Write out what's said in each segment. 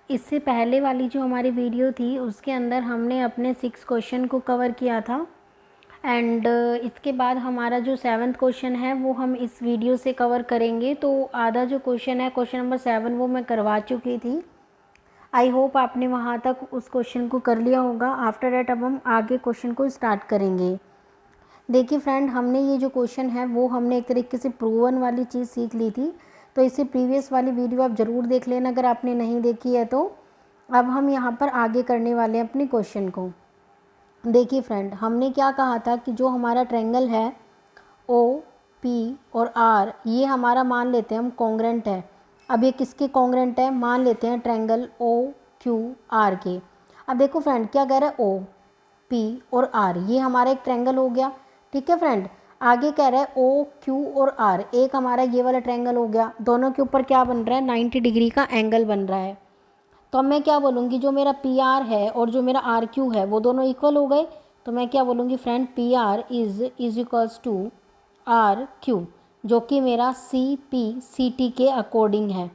इससे पहले वाली जो हमारी वीडियो थी उसके अंदर हमने अपने 6 क्वेश्चन को कवर किया था एंड इसके बाद हमारा जो 7th क्वेश्चन है वो हम इस वीडियो से कवर करेंगे। तो आधा जो क्वेश्चन है, क्वेश्चन नंबर 7, वो मैं करवा चुकी थी। आई होप आपने वहाँ तक उस क्वेश्चन को कर लिया होगा। आफ्टर डैट अब हम आगे क्वेश्चन को स्टार्ट करेंगे। देखिए फ्रेंड, हमने ये जो क्वेश्चन है वो हमने एक तरीके से प्रूवन वाली चीज़ सीख ली थी। तो इससे प्रीवियस वाली वीडियो आप ज़रूर देख लेना अगर आपने नहीं देखी है तो। अब हम यहाँ पर आगे करने वाले हैं अपने क्वेश्चन को। देखिए फ्रेंड, हमने क्या कहा था कि जो हमारा ट्रायंगल है ओ पी और आर, ये हमारा मान लेते हैं हम कॉन्ग्रेंट है। अब ये किसके कॉन्ग्रेंट है? मान लेते हैं ट्रायंगल ओ क्यू आर के। अब देखो फ्रेंड, क्या कह रहा है? ओ पी और आर, ये हमारा एक ट्रायंगल हो गया। ठीक है फ्रेंड, आगे कह रहा है ओ क्यू और आर, एक हमारा ये वाला ट्रायंगल हो गया। दोनों के ऊपर क्या बन रहा है? 90 डिग्री का एंगल बन रहा है। तो अब मैं क्या बोलूँगी, जो मेरा पी आर है और जो मेरा आर क्यू है वो दोनों इक्वल हो गए। तो मैं क्या बोलूँगी friend, P R is equals to R Q, जो कि मेरा सी पी सी टी के अकॉर्डिंग है।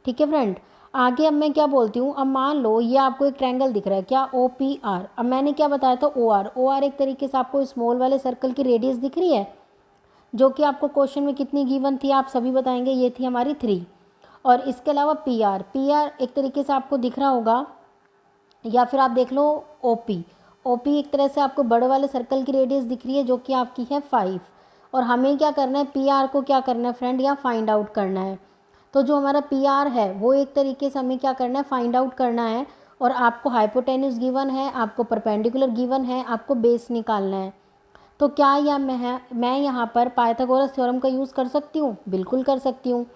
ठीक है फ्रेंड, आगे अब मैं क्या बोलती हूँ, अब मान लो ये आपको एक ट्रायंगल दिख रहा है, क्या? O P R. अब मैंने क्या बताया था? ओ आर एक तरीके से आपको स्मॉल वाले सर्कल की रेडियस दिख रही है, जो कि आपको क्वेश्चन में कितनी गिवन थी आप सभी बताएंगे, ये थी हमारी 3। और इसके अलावा पी आर एक तरीके से आपको दिख रहा होगा, या फिर आप देख लो ओ पी एक तरह से आपको बड़े वाले सर्कल की रेडियस दिख रही है, जो कि आपकी है 5। और हमें क्या करना है? पी आर को क्या करना है फ्रेंड? यहाँ फाइंड आउट करना है। तो जो हमारा पी आर है वो एक तरीके से हमें क्या करना है? फाइंड आउट करना है। और आपको हाइपोटेन्यूज गिवन है, आपको परपेंडिकुलर गिवन है, आपको बेस निकालना है। तो क्या या मैं यहाँ पर पाइथागोरस थ्योरम का यूज़ कर सकती हूँ? बिल्कुल कर सकती हूँ।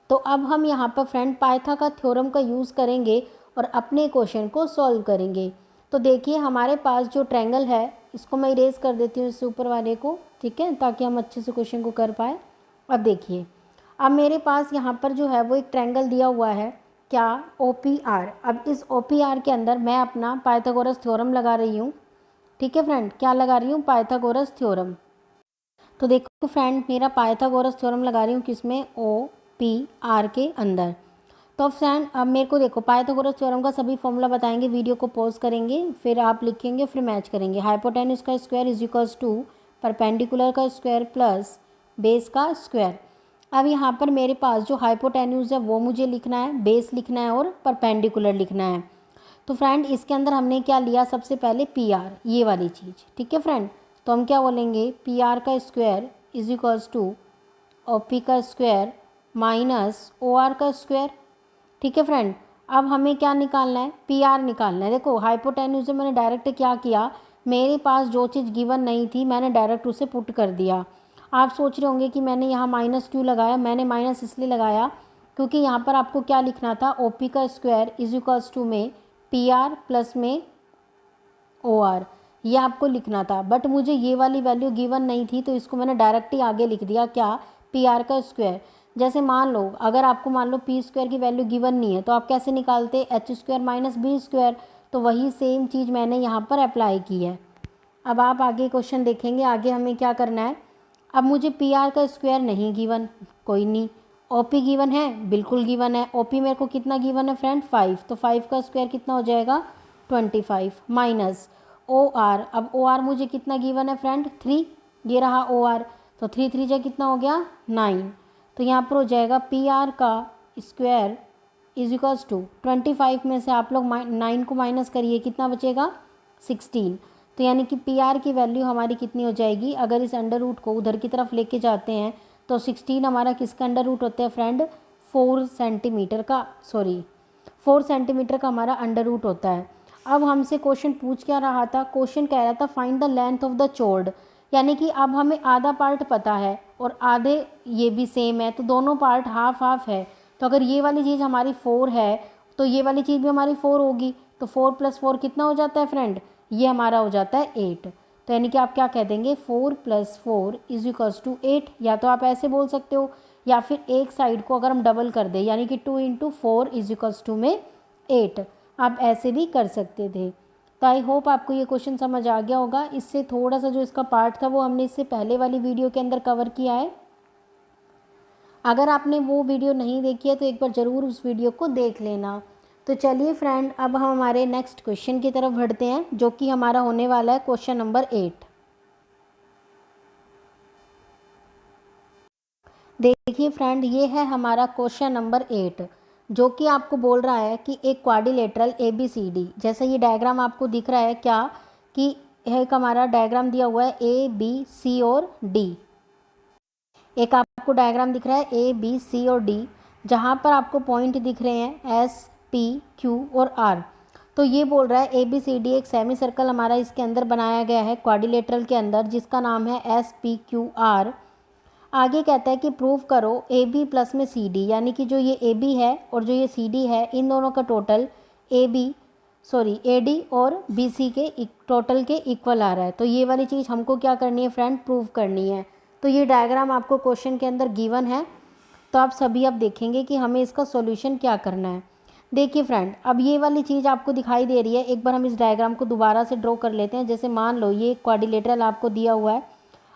तो अब हम यहाँ पर फ्रेंड पाइथा का थ्योरम का यूज़ करेंगे और अपने क्वेश्चन को सॉल्व करेंगे। तो देखिए हमारे पास जो ट्रायंगल है, इसको मैं इरेज कर देती हूँ इससे ऊपर वाले को, ठीक है, ताकि हम अच्छे से क्वेश्चन को कर पाए। अब देखिए, अब मेरे पास यहाँ पर जो है वो एक ट्रायंगल दिया हुआ है, क्या? O P R. अब इस ओ पी आर के अंदर मैं अपना पाइथागोरस थ्योरम लगा रही हूँ। ठीक है फ्रेंड, क्या लगा रही हूँ? Pythagoras theorem. तो देखो फ्रेंड, मेरा पाइथागोरस थ्योरम लगा रही हूँ किसमें? ओ पी आर के अंदर। तो फ्रेंड अब मेरे को देखो, पाइथागोरस थ्योरम का सभी फॉर्मूला बताएंगे, वीडियो को पॉज करेंगे, फिर आप लिखेंगे, फिर मैच करेंगे। हाइपोटेन्यूज का square is equals to perpendicular का स्क्वायर प्लस बेस का स्क्वायर। अब यहाँ पर मेरे पास जो हाइपोटेन्यूज है वो मुझे लिखना है, बेस लिखना है और परपेंडिकुलर लिखना है। तो फ्रेंड इसके अंदर हमने क्या लिया? सबसे पहले पी आर, ये वाली चीज़। ठीक है फ्रेंड, तो हम क्या बोलेंगे? पी आर का square is equals to O P का स्क्वायर माइनस ओ आर का स्क्वायर। ठीक है फ्रेंड, अब हमें क्या निकालना है? पी आर निकालना है। देखो हाइपोटेन्यूज से मैंने डायरेक्ट क्या किया, मेरे पास जो चीज़ गिवन नहीं थी मैंने डायरेक्ट उसे पुट कर दिया। आप सोच रहे होंगे कि मैंने यहाँ माइनस क्यों लगाया? मैंने माइनस इसलिए लगाया क्योंकि यहाँ पर आपको क्या लिखना था? ओ पी का स्क्वायर इज इक्वल्स टू में पी आर प्लस में ओ आर, ये आपको लिखना था। बट मुझे ये वाली वैल्यू गिवन नहीं थी, तो इसको मैंने डायरेक्ट ही आगे लिख दिया, क्या? पी आर का स्क्वायर। जैसे मान लो, अगर आपको मान लो पी स्क्वायर की वैल्यू गिवन नहीं है तो आप कैसे निकालते? H square minus B square. तो वही सेम चीज़ मैंने यहाँ पर अप्लाई की है। अब आप आगे क्वेश्चन देखेंगे, आगे हमें क्या करना है। अब मुझे पी आर का स्क्वायर नहीं गिवन, कोई नहीं। ओ पी गिवन है, बिल्कुल गिवन है। ओ पी मेरे को कितना गिवन है फ्रेंड? 5। तो 5 का स्क्वायर कितना हो जाएगा? 25 माइनस ओ आर। अब ओ आर मुझे कितना गिवन है फ्रेंड? 3। ये रहा ओ आर। तो 3 3 जा कितना हो गया? 9। तो यहाँ पर हो जाएगा पी आर का स्क्वायर इज इक्वल्स टू 25 में से आप लोग 9 को माइनस करिए, कितना बचेगा? 16। तो यानी कि पी आर की वैल्यू हमारी कितनी हो जाएगी? अगर इस अंडर रूट को उधर की तरफ लेके जाते हैं तो 16 हमारा किसका अंडर रूट होता है फ्रेंड? 4 सेंटीमीटर का, सॉरी 4 सेंटीमीटर का हमारा अंडर रूट होता है। अब हमसे क्वेश्चन पूछ क्या रहा था? क्वेश्चन कह रहा था find the length of the chord. यानी कि अब हमें आधा पार्ट पता है और आधे ये भी सेम है, तो दोनों पार्ट हाफ हाफ है। तो अगर ये वाली चीज़ हमारी 4 है तो ये वाली चीज़ भी हमारी 4 होगी। तो 4 + 4 कितना हो जाता है फ्रेंड? ये हमारा हो जाता है 8। तो यानी कि आप क्या कह देंगे? 4 + 4 इज इक्वल्स टू 8। या तो आप ऐसे बोल सकते हो, या फिर एक साइड को अगर हम डबल कर दें, यानी कि 2 × 4 इज इक्वल्स टू में 8, आप ऐसे भी कर सकते थे। तो आई होप आपको ये क्वेश्चन समझ आ गया होगा। इससे थोड़ा सा जो इसका पार्ट था वो हमने इससे पहले वाली वीडियो के अंदर कवर किया है। अगर आपने वो वीडियो नहीं देखी है तो एक बार ज़रूर उस वीडियो को देख लेना। तो चलिए फ्रेंड, अब हम हमारे नेक्स्ट क्वेश्चन की तरफ बढ़ते हैं, जो कि हमारा होने वाला है क्वेश्चन नंबर 8। देखिए फ्रेंड, ये है हमारा क्वेश्चन नंबर 8, जो कि आपको बोल रहा है कि एक क्वाड्रिलेटरल ABCD, जैसा ये डायग्राम आपको दिख रहा है क्या, कि एक हमारा डायग्राम दिया हुआ है ABC और D। एक आपको डायग्राम दिख रहा है ABC और D, जहाँ पर आपको पॉइंट दिख रहे हैं SP, Q और R। तो ये बोल रहा है ABCD एक सेमी सर्कल हमारा इसके अंदर बनाया गया है क्वाड्रिलेटरल के अंदर, जिसका नाम है SPQR। आगे कहता है कि प्रूव करो AB प्लस में CD, यानी कि जो ये AB है और जो ये CD है, इन दोनों का टोटल AD और BC के टोटल के इक्वल आ रहा है। तो ये वाली चीज़ हमको क्या करनी है फ्रेंड, प्रूव करनी है। तो ये डायग्राम आपको क्वेश्चन के अंदर गिवन है, तो आप सभी अब देखेंगे कि हमें इसका सॉल्यूशन क्या करना है। देखिए फ्रेंड, अब ये वाली चीज़ आपको दिखाई दे रही है, एक बार हम इस डायग्राम को दोबारा से ड्रॉ कर लेते हैं। जैसे मान लो ये क्वाड्रिलेटरल आपको दिया हुआ है,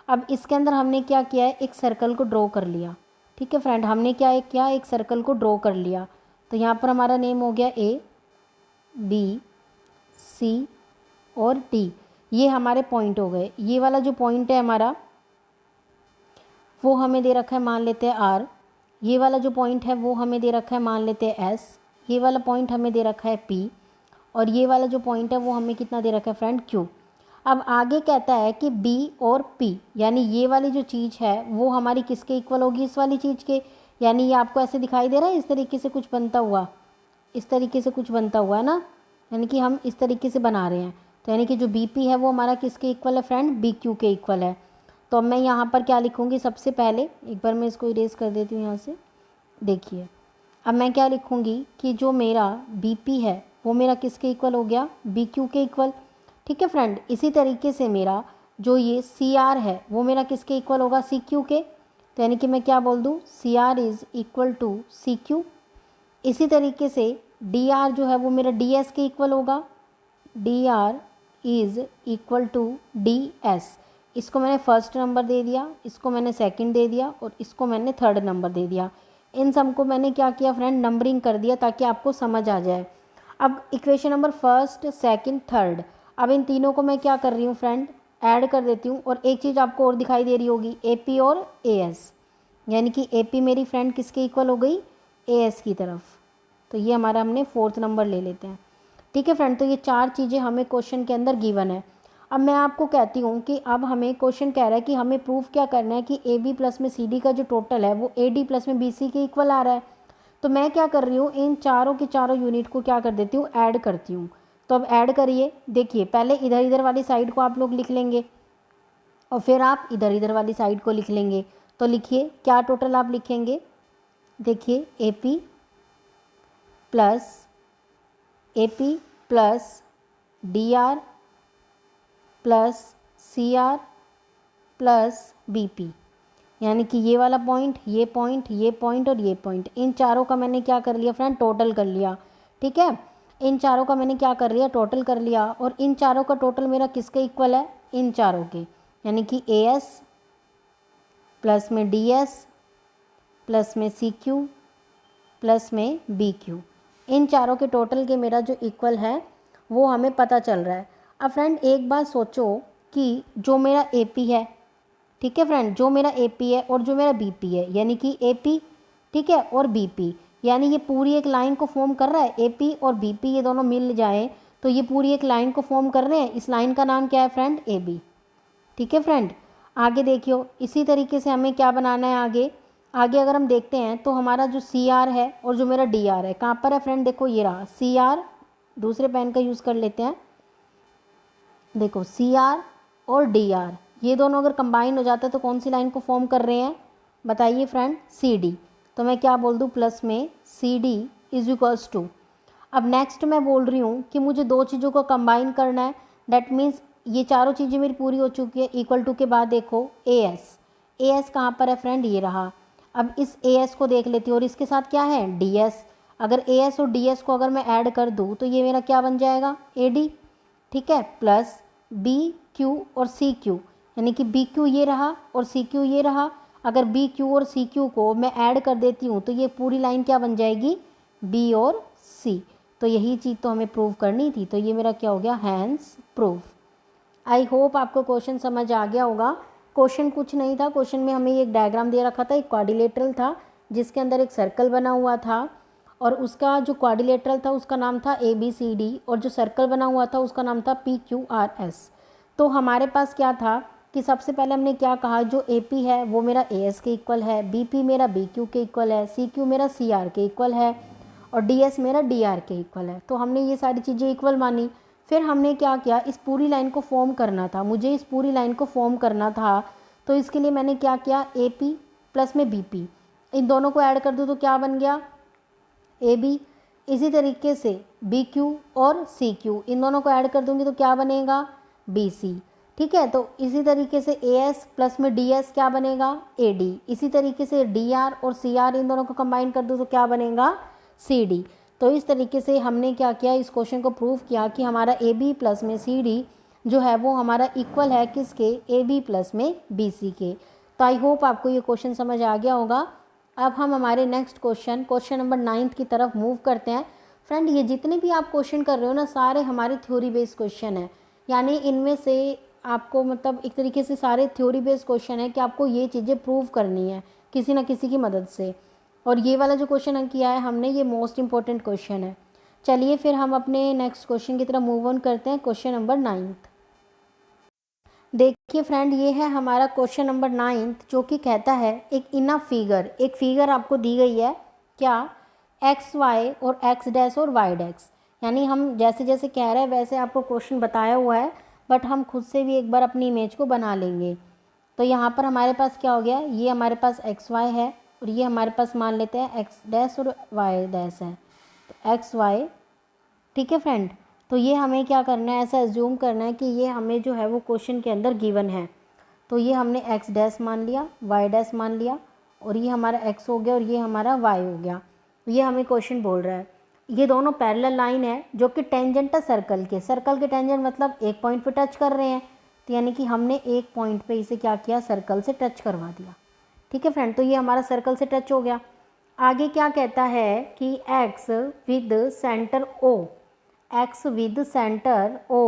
अब इसके अंदर हमने क्या किया है, एक सर्कल को ड्रॉ कर लिया। ठीक है फ्रेंड, हमने क्या किया, एक सर्कल को ड्रॉ कर लिया। तो यहाँ पर हमारा नेम हो गया ABC और D, ये हमारे पॉइंट हो गए। ये वाला जो पॉइंट है हमारा, वो हमें दे रखा है, मान लेते हैं R। ये वाला जो पॉइंट है वो हमें दे रखा है, मान लेते हैं S। ये वाला पॉइंट हमें दे रखा है P, और ये वाला जो पॉइंट है वो हमें कितना दे रखा है फ्रेंड, Q। अब आगे कहता है कि B और P, यानी ये वाली जो चीज़ है वो हमारी किसके इक्वल होगी, इस वाली चीज़ के। यानी ये आपको ऐसे दिखाई दे रहा है, इस तरीके से कुछ बनता हुआ, इस तरीके से कुछ बनता हुआ है ना, यानी कि हम इस तरीके से बना रहे हैं। तो यानी कि जो BP है वो हमारा किसके इक्वल है फ्रेंड, BQ के इक्वल है। तो अब मैं यहाँ पर क्या लिखूँगी, सबसे पहले एक बार मैं इसको इरेज कर देती हूँ यहाँ से। देखिए अब मैं क्या लिखूँगी कि जो मेरा BP है वो मेरा किसके इक्वल हो गया, BQ के इक्वल। ठीक है फ्रेंड, इसी तरीके से मेरा जो ये CR है वो मेरा किसके इक्वल होगा, CQ के। तो यानी कि मैं क्या बोल दूँ, CR is equal to CQ। इसी तरीके से DR जो है वो मेरा DS के इक्वल होगा, DR is equal to DS। इसको मैंने फर्स्ट नंबर दे दिया, इसको मैंने सेकंड दे दिया, और इसको मैंने थर्ड नंबर दे दिया। इन सब को मैंने क्या किया फ्रेंड, नंबरिंग कर दिया, ताकि आपको समझ आ जाए। अब equation number first, second, third, अब इन तीनों को मैं क्या कर रही हूँ फ्रेंड, ऐड कर देती हूँ। और एक चीज़ आपको और दिखाई दे रही होगी, AP और AS, यानी कि AP मेरी फ्रेंड किसके इक्वल हो गई, AS की तरफ। तो ये हमारा हमने फोर्थ नंबर ले लेते हैं। ठीक है फ्रेंड, तो ये चार चीज़ें हमें क्वेश्चन के अंदर गिवन है। अब मैं आपको कहती हूँ कि अब हमें क्वेश्चन कह रहा है कि हमें प्रूफ क्या करना है कि AB प्लस में CD का जो टोटल है वो AD प्लस में BC के इक्वल आ रहा है। तो मैं क्या कर रही हूँ, इन चारों के चारों यूनिट को क्या कर देती हूँ, ऐड करती हूँ। तो अब ऐड करिए। देखिए पहले इधर इधर वाली साइड को आप लोग लिख लेंगे, और फिर आप इधर इधर वाली साइड को लिख लेंगे। तो लिखिए क्या टोटल आप लिखेंगे, देखिए AP plus DR plus CR plus BP, यानी कि ये वाला पॉइंट, ये पॉइंट, ये पॉइंट और ये पॉइंट, इन चारों का मैंने क्या कर लिया फ्रेंड, टोटल कर लिया। ठीक है, इन चारों का मैंने क्या कर लिया, टोटल कर लिया। और इन चारों का टोटल मेरा किसके इक्वल है, इन चारों के, यानी कि AS प्लस में DS प्लस में CQ प्लस में BQ, इन चारों के टोटल के मेरा जो इक्वल है वो हमें पता चल रहा है। अब फ्रेंड एक बात सोचो कि जो मेरा AP है, ठीक है फ्रेंड, जो मेरा AP है और जो मेरा BP है, यानी कि AP, ठीक है, और BP, यानी ये पूरी एक लाइन को फॉर्म कर रहा है। AP और BP ये दोनों मिल जाएं तो ये पूरी एक लाइन को फॉर्म कर रहे हैं। इस लाइन का नाम क्या है फ्रेंड, AB। ठीक है फ्रेंड, आगे देखियो, इसी तरीके से हमें क्या बनाना है आगे। आगे अगर हम देखते हैं तो हमारा जो CR है और जो मेरा DR है, कहाँ पर है फ्रेंड, देखो ये रहा CR, दूसरे पेन का यूज़ कर लेते हैं। देखो CR और DR ये दोनों अगर कंबाइन हो जाता है तो कौन सी लाइन को फॉर्म कर रहे हैं, बताइए फ्रेंड, CD। तो मैं क्या बोल दूँ, प्लस में CD इज इक्वल्स टू, अब नेक्स्ट मैं बोल रही हूँ कि मुझे दो चीज़ों को कंबाइन करना है। दैट मीन्स ये चारों चीज़ें मेरी पूरी हो चुकी है। इक्वल टू के बाद देखो AS कहाँ पर है फ्रेंड, ये रहा। अब इस AS को देख लेती हूँ, और इसके साथ क्या है, DS। अगर AS और DS को अगर मैं ऐड कर दूँ तो ये मेरा क्या बन जाएगा, AD। ठीक है, प्लस BQ और CQ, यानी कि BQ ये रहा और CQ ये रहा। अगर BQ और CQ को मैं ऐड कर देती हूँ तो ये पूरी लाइन क्या बन जाएगी, B और C। तो यही चीज़ तो हमें प्रूव करनी थी, तो ये मेरा क्या हो गया, हैंस प्रूफ। आई होप आपको क्वेश्चन समझ आ गया होगा। क्वेश्चन कुछ नहीं था, क्वेश्चन में हमें एक डायग्राम दे रखा था, एक क्वाड्रिलेटरल था जिसके अंदर एक सर्कल बना हुआ था, और उसका जो क्वाड्रिलेटरल था उसका नाम था ABCD, और जो सर्कल बना हुआ था उसका नाम था PQRS। तो हमारे पास क्या था कि सबसे पहले हमने क्या कहा, जो AP है वो मेरा AS के इक्वल है, BP मेरा BQ के इक्वल है, CQ मेरा CR के इक्वल है, और DS मेरा DR के इक्वल है। तो हमने ये सारी चीज़ें इक्वल मानी। फिर हमने क्या किया, इस पूरी लाइन को फॉर्म करना था, मुझे इस पूरी लाइन को फॉर्म करना था। तो इसके लिए मैंने क्या किया, AP प्लस में BP, इन दोनों को ऐड कर दूँ तो क्या बन गया, AB। इसी तरीके से BQ और CQ, इन दोनों को ऐड कर दूंगी तो क्या बनेगा, BC। ठीक है, तो इसी तरीके से AS प्लस में DS क्या बनेगा, AD। इसी तरीके से DR और CR, इन दोनों को कंबाइन कर दूँ तो क्या बनेगा, CD। तो इस तरीके से हमने क्या किया, इस क्वेश्चन को प्रूव किया कि हमारा AB प्लस में CD जो है वो हमारा इक्वल है किसके, AB प्लस में BC के। तो आई होप आपको ये क्वेश्चन समझ आ गया होगा। अब हम हमारे नेक्स्ट क्वेश्चन नंबर 9 की तरफ मूव करते हैं। फ्रेंड, ये जितने भी आप क्वेश्चन कर रहे हो ना, सारे हमारे थ्योरी बेस्ड क्वेश्चन हैं, यानी इनमें से आपको मतलब एक तरीके से सारे थ्योरी बेस्ड क्वेश्चन है कि आपको ये चीज़ें प्रूव करनी है किसी ना किसी की मदद से। और ये वाला जो क्वेश्चन किया है हमने, ये मोस्ट इंपॉर्टेंट क्वेश्चन है। चलिए फिर हम अपने नेक्स्ट क्वेश्चन की तरफ मूव ऑन करते हैं, क्वेश्चन नंबर 9। देखिए फ्रेंड, ये है हमारा क्वेश्चन नंबर 9 जो कि कहता है एक इनफ फिगर, एक फिगर आपको दी गई है, क्या, XY और X डैश और Y डैश, यानी हम जैसे जैसे कह रहे हैं वैसे आपको क्वेश्चन बताया हुआ है, बट हम खुद से भी एक बार अपनी इमेज को बना लेंगे। तो यहाँ पर हमारे पास क्या हो गया, ये हमारे पास XY है, और ये हमारे पास मान लेते हैं X डैश और Y डैश है, तो XY। ठीक है फ्रेंड, तो ये हमें क्या करना है, ऐसा एज्यूम करना है कि ये हमें जो है वो क्वेश्चन के अंदर गिवन है। तो ये हमने X डैश मान लिया, Y डैश मान लिया, और ये हमारा X हो गया और ये हमारा Y हो गया। ये हमें क्वेश्चन बोल रहा है, ये दोनों पैरेलल लाइन है जो कि टेंजेंट है सर्कल के। सर्कल के टेंजेंट मतलब एक पॉइंट पे टच कर रहे हैं, तो यानी कि हमने एक पॉइंट पे इसे क्या किया, सर्कल से टच करवा दिया। ठीक है फ्रेंड, तो ये हमारा सर्कल से टच हो गया। आगे क्या कहता है कि X with centre O, X with center O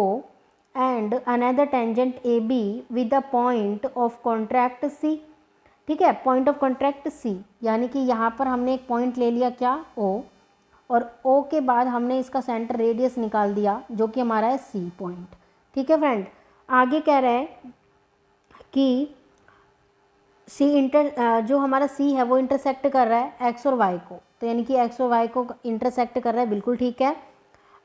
and another tangent AB with a point of contract C। ठीक है, पॉइंट ऑफ कॉन्ट्रैक्ट C, यानी कि यहाँ पर हमने एक पॉइंट ले लिया क्या, O, और O के बाद हमने इसका सेंटर रेडियस निकाल दिया जो कि हमारा है C पॉइंट। ठीक है फ्रेंड, आगे कह रहे हैं कि जो हमारा C है वो इंटरसेक्ट कर रहा है X और Y को, तो यानी कि X और Y को इंटरसेक्ट कर रहा है, बिल्कुल ठीक है।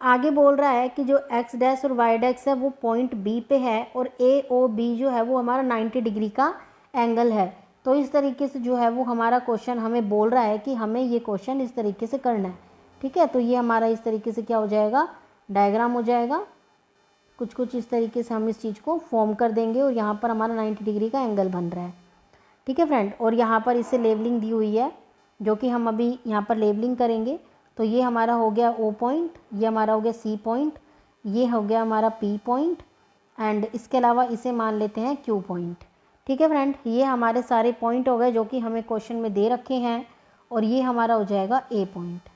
आगे बोल रहा है कि जो X डैश और Y डैश है वो पॉइंट B पे है, और AOB जो है वो हमारा 90 डिग्री का एंगल है। तो इस तरीके से जो है वो हमारा क्वेश्चन हमें बोल रहा है कि हमें ये क्वेश्चन इस तरीके से करना है। ठीक है, तो ये हमारा इस तरीके से क्या हो जाएगा, डायग्राम हो जाएगा। कुछ कुछ इस तरीके से हम इस चीज़ को फॉर्म कर देंगे, और यहाँ पर हमारा 90 डिग्री का एंगल बन रहा है। ठीक है फ्रेंड, और यहाँ पर इसे लेबलिंग दी हुई है जो कि हम अभी यहाँ पर लेबलिंग करेंगे। तो ये हमारा हो गया O पॉइंट, ये हमारा हो गया C पॉइंट, ये हो गया हमारा P पॉइंट, एंड इसके अलावा इसे मान लेते हैं Q पॉइंट। ठीक है फ्रेंड, ये हमारे सारे पॉइंट हो गए जो कि हमें क्वेश्चन में दे रखे हैं, और ये हमारा हो जाएगा A पॉइंट।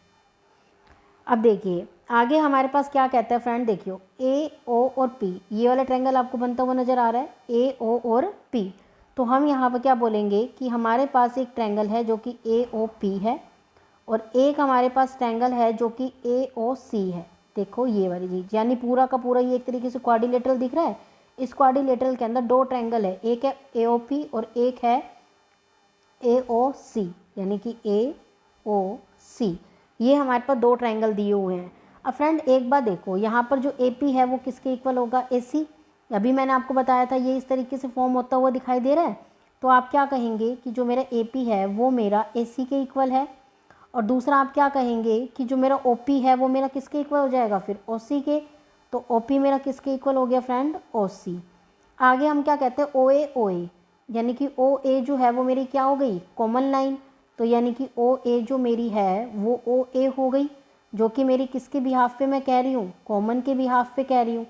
अब देखिए आगे हमारे पास क्या कहता है फ्रेंड, देखियो A, O और P, ये वाला ट्रायंगल आपको बनता हुआ नज़र आ रहा है, A, O और P। तो हम यहाँ पर क्या बोलेंगे कि हमारे पास एक ट्रायंगल है जो कि AOP है, और एक हमारे पास ट्रायंगल है जो कि AOC है। देखो ये वाली चीज़, यानी पूरा का पूरा ये एक तरीके से क्वाड्रिलेटरल दिख रहा है। इस क्वाड्रिलेटरल के अंदर दो ट्रायंगल है, एक है AOP और एक है AOC, यानी कि AOC। ये हमारे पास दो ट्रायंगल दिए हुए हैं। अब फ्रेंड एक बात देखो, यहाँ पर जो AP है वो किसके इक्वल होगा, AC। अभी मैंने आपको बताया था ये इस तरीके से फॉर्म होता हुआ दिखाई दे रहा है। तो आप क्या कहेंगे कि जो मेरा AP है वो मेरा AC के इक्वल है, और दूसरा आप क्या कहेंगे कि जो मेरा OP है वो मेरा किसके इक्वल हो जाएगा, फिर OC के। तो OP मेरा किसके इक्वल हो गया फ्रेंड, OC। आगे हम क्या कहते हैं, OA OA, यानी कि OA जो है वो मेरी क्या हो गई, कॉमन लाइन। तो यानी कि OA जो मेरी है वो OA हो गई, जो कि मेरी किसके बिहाफ पे मैं कह रही हूँ, कॉमन के बिहाफ पे कह रही हूँ।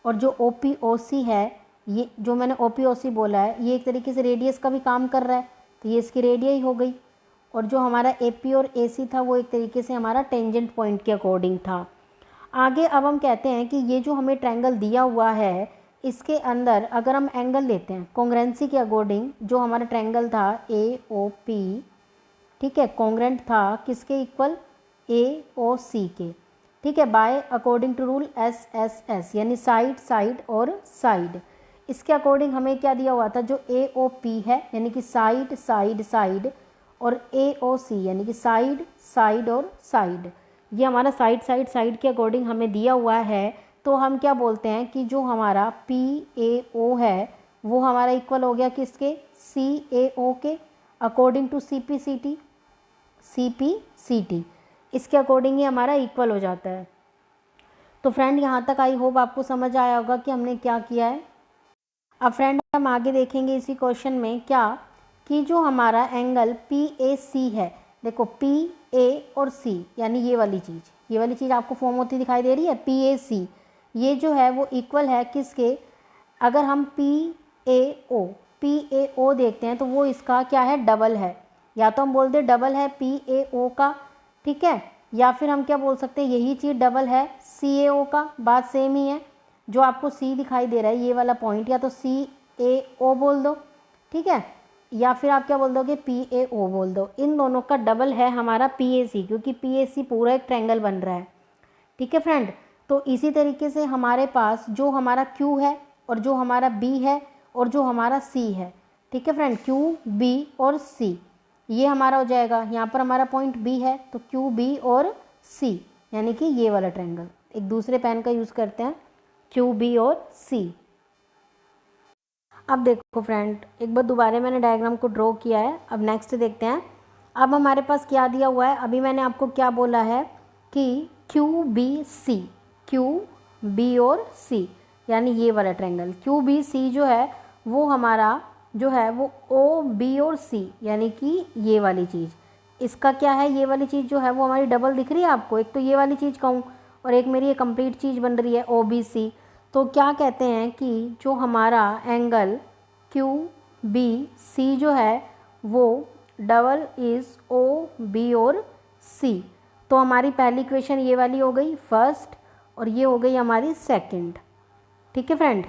और जो OP OC है, ये जो मैंने OP OC बोला है, ये एक तरीके से रेडियस का भी काम कर रहा है, तो ये इसकी रेडियस हो गई। और जो हमारा AP और AC था वो एक तरीके से हमारा टेंजेंट पॉइंट के अकॉर्डिंग था। आगे अब हम कहते हैं कि ये जो हमें ट्रायंगल दिया हुआ है इसके अंदर अगर हम एंगल लेते हैं कॉन्ग्रेंसी के अकॉर्डिंग, जो हमारा ट्रायंगल था AOP, ठीक है, कॉन्ग्रेंट था किसके इक्वल, AOC के, ठीक है, by according to rule SSS यानी साइड साइड और साइड। इसके अकॉर्डिंग हमें क्या दिया हुआ था, जो AOP है यानी कि साइड साइड साइड, और AOC यानी कि साइड साइड और साइड, ये हमारा साइड साइड साइड के अकॉर्डिंग हमें दिया हुआ है। तो हम क्या बोलते हैं कि जो हमारा PAO है वो हमारा इक्वल हो गया किसके, CAO के, अकॉर्डिंग टू CPCT, इसके अकॉर्डिंग ही हमारा इक्वल हो जाता है। तो फ्रेंड यहाँ तक आई होप आपको समझ आया होगा कि हमने क्या किया है। अब फ्रेंड हम आगे देखेंगे इसी क्वेश्चन में क्या, कि जो हमारा एंगल PAC है, देखो PA और C यानी ये वाली चीज़ आपको फॉर्म होती दिखाई दे रही है PAC, ये जो है वो इक्वल है किसके, अगर हम PAO देखते हैं तो वो इसका क्या है, डबल है, या तो हम बोल दे डबल है PAO का, ठीक है, या फिर हम क्या बोल सकते हैं यही चीज़ डबल है CAO का, बात सेम ही है। जो आपको C दिखाई दे रहा है ये वाला पॉइंट, या तो CAO बोल दो, ठीक है, या फिर आप क्या बोल दोगे PAO बोल दो, इन दोनों का डबल है हमारा PAC, क्योंकि PAC पूरा एक ट्रायंगल बन रहा है, ठीक है फ्रेंड। तो इसी तरीके से हमारे पास जो हमारा Q है और जो हमारा B है और जो हमारा C है, ठीक है फ्रेंड, QB और C, ये हमारा हो जाएगा, यहाँ पर हमारा पॉइंट B है तो QB और C यानी कि ये वाला ट्रायंगल, एक दूसरे पेन का यूज़ करते हैं QB और C। अब देखो फ्रेंड एक बार दोबारा मैंने डायग्राम को ड्रॉ किया है, अब नेक्स्ट देखते हैं। अब हमारे पास क्या दिया हुआ है, अभी मैंने आपको क्या बोला है कि QB और C यानी ये वाला ट्रायंगल QBC जो है वो हमारा जो है वो OB और C यानी कि ये वाली चीज़, इसका क्या है, ये वाली चीज़ जो है वो हमारी डबल दिख रही है आपको, एक तो ये वाली चीज़ कहूँ और एक मेरी ये कंप्लीट चीज़ बन रही है OBC। तो क्या कहते हैं कि जो हमारा एंगल QBC जो है वो डबल इज़ OB और C। तो हमारी पहली इक्वेशन ये वाली हो गई फर्स्ट और ये हो गई हमारी सेकंड, ठीक है फ्रेंड,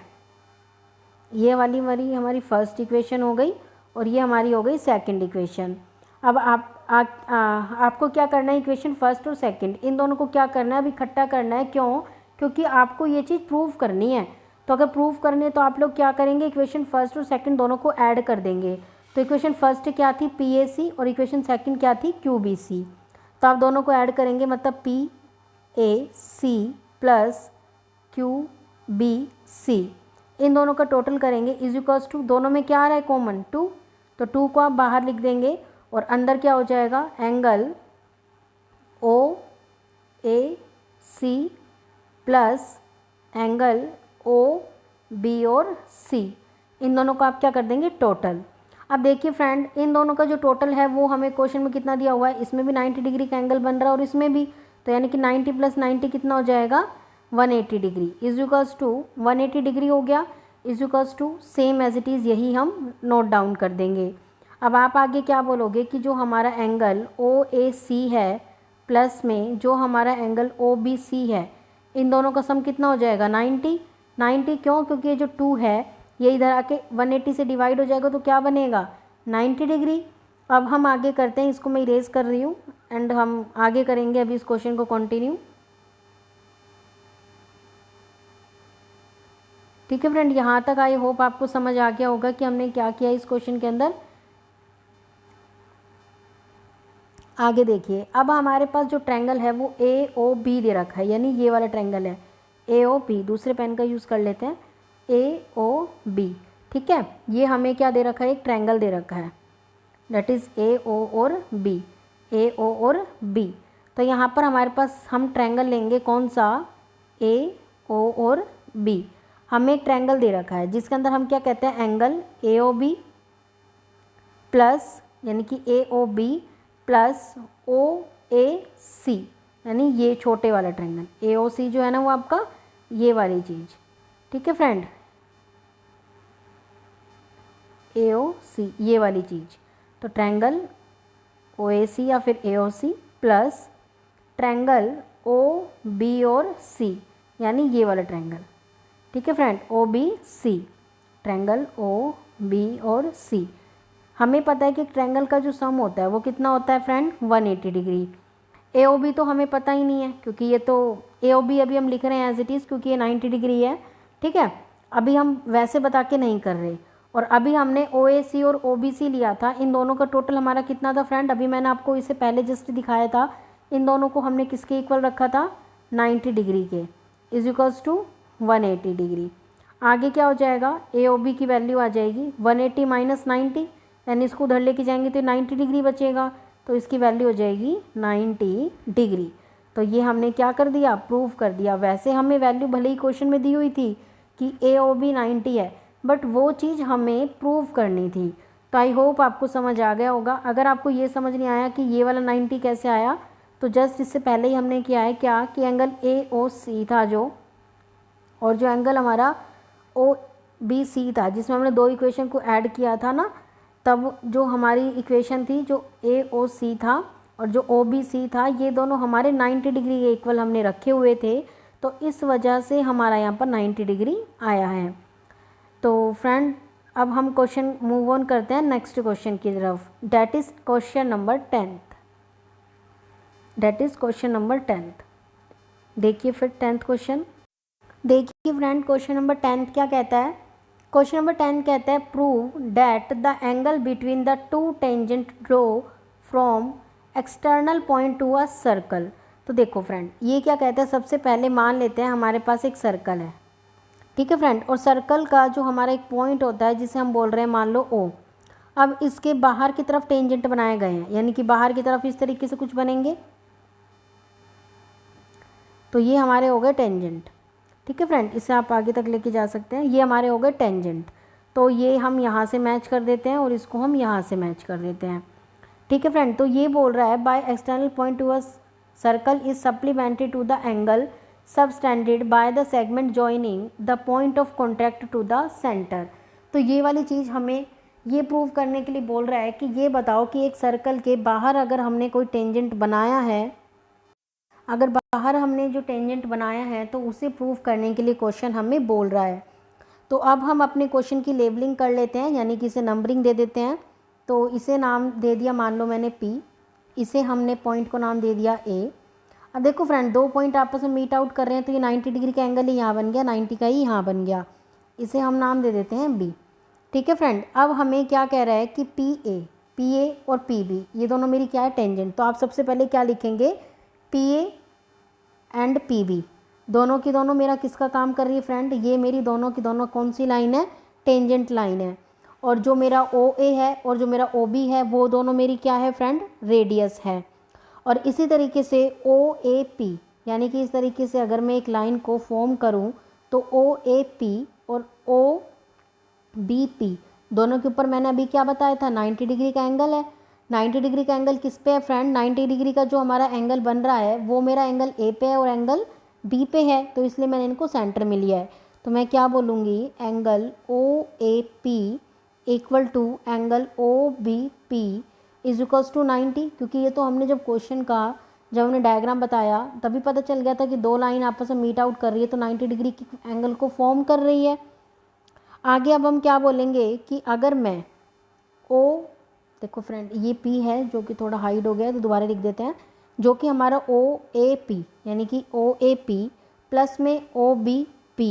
ये वाली हमारी फर्स्ट इक्वेशन हो गई और ये हमारी हो गई सेकंड इक्वेशन। अब आपको क्या करना है, इक्वेशन फर्स्ट और सेकंड इन दोनों को क्या करना है, अभी इकट्ठा करना है, क्यों, क्योंकि आपको ये चीज़ प्रूव करनी है। तो अगर प्रूव करनी है तो आप लोग क्या करेंगे, इक्वेशन फर्स्ट और सेकंड दोनों को ऐड कर देंगे। तो इक्वेशन फर्स्ट क्या थी PAC और इक्वेशन सेकंड क्या थी QBC, तो आप दोनों को ऐड करेंगे मतलब PAC प्लस QBC, इन दोनों का टोटल करेंगे इज इक्वल्स टू, दोनों में क्या आ रहा है कॉमन 2, तो 2 को आप बाहर लिख देंगे और अंदर क्या हो जाएगा, angle OAC plus angle OB और C, इन दोनों को आप क्या कर देंगे टोटल। अब देखिए फ्रेंड इन दोनों का जो टोटल है वो हमें क्वेश्चन में कितना दिया हुआ है, इसमें भी 90 डिग्री का एंगल बन रहा है और इसमें भी, तो यानी कि 90 + 90 कितना हो जाएगा 180 degree, is equals to 180 degree हो गया, is equals to same as it is, यही हम नोट डाउन कर देंगे। अब आप आगे क्या बोलोगे कि जो हमारा एंगल OAC है प्लस में जो हमारा एंगल OBC है, इन दोनों का सम कितना हो जाएगा 90 क्यों, क्योंकि ये जो 2 है ये इधर आके 180 से डिवाइड हो जाएगा तो क्या बनेगा 90 डिग्री। अब हम आगे करते हैं, इसको मैं इरेज कर रही हूँ एंड हम आगे करेंगे अभी इस क्वेश्चन को कंटिन्यू, ठीक है फ्रेंड। यहाँ तक आई होप आपको समझ आ गया होगा कि हमने क्या किया इस क्वेश्चन के अंदर। आगे देखिए अब हमारे पास जो ट्रायंगल है वो AOB दे रखा है, यानी ये वाला ट्रायंगल है AOB, दूसरे पेन का यूज़ कर लेते हैं AOB, ठीक है, ये हमें क्या दे रखा है, एक ट्रायंगल दे रखा है दैट इज़ AO और B। तो यहाँ पर हमारे पास हम ट्रायंगल लेंगे कौन सा, AO और B, हमें एक ट्रायंगल दे रखा है जिसके अंदर हम क्या कहते हैं एंगल AOB प्लस यानी कि AOB प्लस OAC यानी ये छोटे वाला ट्रायंगल, AOC जो है ना वो आपका ये वाली चीज़, ठीक है फ्रेंड, AOC ये वाली चीज़। तो ट्रायंगल OAC या फिर AOC प्लस ट्रायंगल OB और C, यानी ये वाला ट्रायंगल। ठीक है फ्रेंड, OBC, ट्रायंगल OB और C। हमें पता है कि ट्रायंगल का जो सम होता है वो कितना होता है फ्रेंड, 180 डिग्री। AOB तो हमें पता ही नहीं है, क्योंकि ये तो AOB अभी हम लिख रहे हैं एज इट इज़, क्योंकि ये 90 डिग्री है। ठीक है, अभी हम वैसे बता के नहीं कर रहे। और अभी हमने OAC और OBC लिया था, इन दोनों का टोटल हमारा कितना था फ्रेंड, अभी मैंने आपको इसे पहले जस्ट दिखाया था। इन दोनों को हमने किसके इक्वल रखा था, 90 डिग्री के, इज इक्वल्स टू 180 डिग्री। आगे क्या हो जाएगा, AOB की वैल्यू आ जाएगी 180 माइनस 90, यानी इसको उधर लेके जाएंगे तो 90 डिग्री बचेगा, तो इसकी वैल्यू हो जाएगी 90 डिग्री। तो ये हमने क्या कर दिया, प्रूव कर दिया। वैसे हमें वैल्यू भले ही क्वेश्चन में दी हुई थी कि AOB 90 है, बट वो चीज़ हमें प्रूव करनी थी। तो आई होप आपको समझ आ गया होगा। अगर आपको ये समझ नहीं आया कि ये वाला 90 कैसे आया, तो जस्ट इससे पहले ही हमने किया है क्या कि एंगल AOC था जो, और जो एंगल हमारा OBC था, जिसमें हमने दो इक्वेशन को ऐड किया था ना, तब जो हमारी इक्वेशन थी जो AOC था और जो OBC था, ये दोनों हमारे 90 डिग्री के इक्वल हमने रखे हुए थे, तो इस वजह से हमारा यहाँ पर 90 डिग्री आया है। तो फ्रेंड अब हम क्वेश्चन मूव ऑन करते हैं नेक्स्ट क्वेश्चन की तरफ, that is question number 10th। That is question number 10th। देखिए फिर 10th क्वेश्चन, देखिए फ्रेंड क्वेश्चन नंबर 10th क्या कहता है। क्वेश्चन नंबर 10 कहता है prove that the angle between the two tangent draw from external point to a circle. तो देखो फ्रेंड ये क्या कहता है, सबसे पहले मान लेते हैं हमारे पास एक सर्कल है। ठीक है फ्रेंड, और सर्कल का जो हमारा एक पॉइंट होता है जिसे हम बोल रहे हैं मान लो O। अब इसके बाहर की तरफ टेंजेंट बनाए गए हैं, यानी कि बाहर की तरफ इस तरीके से कुछ बनेंगे, तो ये हमारे हो गए टेंजेंट। ठीक है फ्रेंड, इसे आप आगे तक लेके जा सकते हैं। ये हमारे हो गए टेंजेंट, तो ये हम यहाँ से मैच कर देते हैं और इसको हम यहाँ से मैच कर देते हैं। ठीक है फ्रेंड, तो ये बोल रहा है by external point to a circle is supplemented to the angle subtended by the segment joining the point of contact to the centre. तो ये वाली चीज़ हमें ये प्रूव करने के लिए बोल रहा है कि ये बताओ कि एक सर्कल के बाहर अगर हमने कोई टेंजेंट बनाया है, अगर बाहर हमने जो टेंजेंट बनाया है तो उसे प्रूव करने के लिए क्वेश्चन हमें बोल रहा है। तो अब हम अपने क्वेश्चन की लेबलिंग कर लेते हैं, यानी कि इसे नंबरिंग दे देते हैं। तो इसे नाम दे दिया मान लो मैंने P, इसे हमने पॉइंट को नाम दे दिया A। अब देखो फ्रेंड दो पॉइंट आपस में मीट आउट कर रहे हैं, तो ये 90 डिग्री का एंगल ही यहाँ बन गया, 90 का ही यहाँ बन गया, इसे हम नाम दे देते हैं B। ठीक है फ्रेंड, अब हमें क्या कह रहा है कि PA और PB ये दोनों मेरी क्या है, टेंजेंट। तो आप सबसे पहले क्या लिखेंगे, PA एंड PB दोनों की दोनों मेरा किसका काम कर रही है फ्रेंड, ये मेरी दोनों की दोनों कौन सी लाइन है, टेंजेंट लाइन है। और जो मेरा OA है और जो मेरा OB है वो दोनों मेरी क्या है फ्रेंड, रेडियस है। और इसी तरीके से OAP, यानी कि इस तरीके से अगर मैं एक लाइन को फॉर्म करूं तो OAP और OBP दोनों के ऊपर मैंने अभी क्या बताया था, 90 डिग्री का एंगल है। 90 डिग्री का एंगल किस पे है फ्रेंड, 90 डिग्री का जो हमारा एंगल बन रहा है वो मेरा एंगल A पे है और एंगल B पे है, तो इसलिए मैंने इनको सेंटर में लिया है। तो मैं क्या बोलूँगी, angle OAP equal to angle OBP is equals to 90, क्योंकि ये तो हमने जब क्वेश्चन का जब हमने डायग्राम बताया तभी पता चल गया था कि दो लाइन आपस में मीट आउट कर रही है, तो 90 डिग्री की एंगल को फॉर्म कर रही है। आगे अब हम क्या बोलेंगे कि अगर मैं देखो फ्रेंड ये P है जो कि थोड़ा हाइड हो गया है, तो दोबारा लिख देते हैं, जो कि हमारा OAP यानी कि OAP प्लस में OBP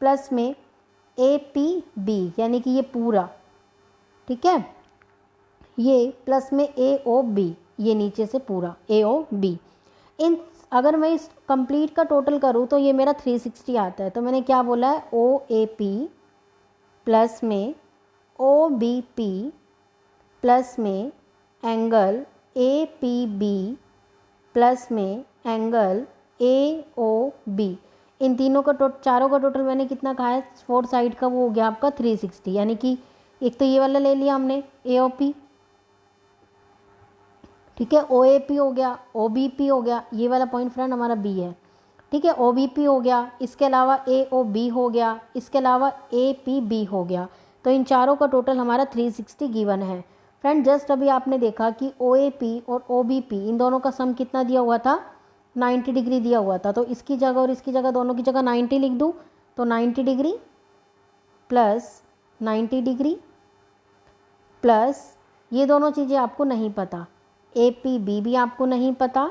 प्लस में APB यानी कि ये पूरा, ठीक है, ये प्लस में AOB ये नीचे से पूरा AOB। इन अगर मैं इस कंप्लीट का टोटल करूँ तो ये मेरा 360 आता है। तो मैंने क्या बोला है, OAP प्लस में OBP प्लस में एंगल APB प्लस में एंगल AOB, इन तीनों का चारों का टोटल मैंने कितना कहा है, फोर साइड का वो हो गया आपका 360, यानी कि एक तो ये वाला ले लिया हमने AOP, ठीक है, OAP हो गया, OBP हो गया, ये वाला पॉइंट फ्रेंड हमारा B है, ठीक है, OBP हो गया, इसके अलावा AOB हो गया, इसके अलावा APB हो गया। तो इन चारों का टोटल हमारा 360 गिवन है। फ्रेंड जस्ट अभी आपने देखा कि OAP और OBP इन दोनों का सम कितना दिया हुआ था, 90 डिग्री दिया हुआ था। तो इसकी जगह और इसकी जगह, दोनों की जगह 90 लिख दूँ, तो 90 डिग्री प्लस 90 डिग्री प्लस ये दोनों चीज़ें आपको नहीं पता, APB भी आपको नहीं पता,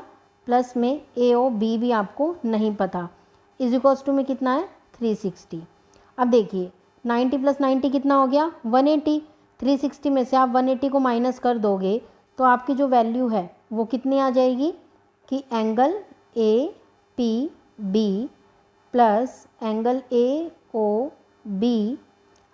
प्लस में AOB भी आपको नहीं पता, इज इक्वल्स टू में कितना है 360। अब देखिए 90 प्लस 90 कितना हो गया 180। 360 में से आप 180 को माइनस कर दोगे तो आपकी जो वैल्यू है वो कितनी आ जाएगी कि angle APB plus angle AOB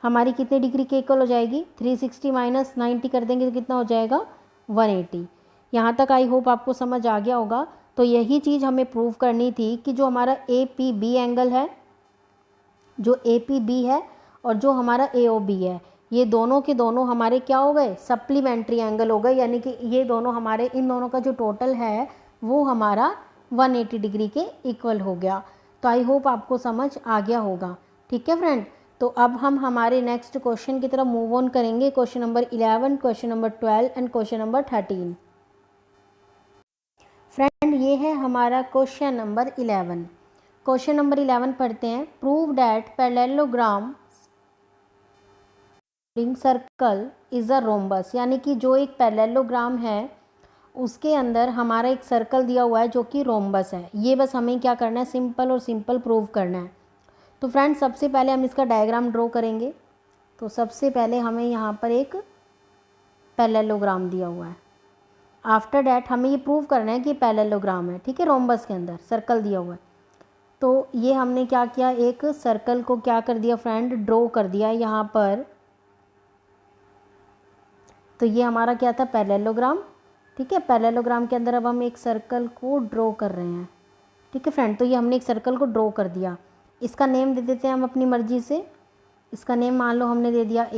हमारी कितने डिग्री के इक्वल हो जाएगी, 360 माइनस 90 कर देंगे तो कितना हो जाएगा 180। यहाँ तक आई होप आपको समझ आ गया होगा। तो यही चीज़ हमें प्रूव करनी थी कि जो हमारा APB एंगल है, जो APB है और जो हमारा AOB है, ये दोनों के दोनों हमारे क्या हो गए, सप्लीमेंट्री एंगल हो गए, यानी कि ये दोनों हमारे, इन दोनों का जो टोटल है वो हमारा 180 डिग्री के इक्वल हो गया। तो आई होप आपको समझ आ गया होगा। ठीक है फ्रेंड, तो अब हम हमारे नेक्स्ट क्वेश्चन की तरफ मूव ऑन करेंगे। Question number 11, question number 12 and question number 13। Friend ये है हमारा क्वेश्चन नंबर 11। क्वेश्चन नंबर 11 पढ़ते हैं। Prove that parallelogram circle is a rhombus, यानी कि जो एक पैरेललोग्राम है उसके अंदर हमारा एक सर्कल दिया हुआ है जो कि रोम्बस है। ये बस हमें क्या करना है, सिंपल और सिंपल प्रूव करना है। तो फ्रेंड सबसे पहले हम इसका डायग्राम ड्रॉ करेंगे। तो सबसे पहले हमें यहाँ पर एक पैरेललोग्राम दिया हुआ है। आफ्टर डैट हमें ये प्रूव करना है कि पैरेललोग्राम है, ठीक है, रोम्बस के अंदर सर्कल दिया हुआ है। तो ये हमने क्या किया, एक सर्कल को क्या कर दिया फ्रेंड, ड्रॉ कर दिया यहाँ पर। तो ये हमारा क्या था, पैरेललोग्राम। ठीक है, पैरेललोग्राम के अंदर अब हम एक सर्कल को ड्रॉ कर रहे हैं। ठीक है फ्रेंड, तो ये हमने एक सर्कल को ड्रॉ कर दिया। इसका नेम दे देते हैं हम अपनी मर्जी से। इसका नेम मान लो हमने दे दिया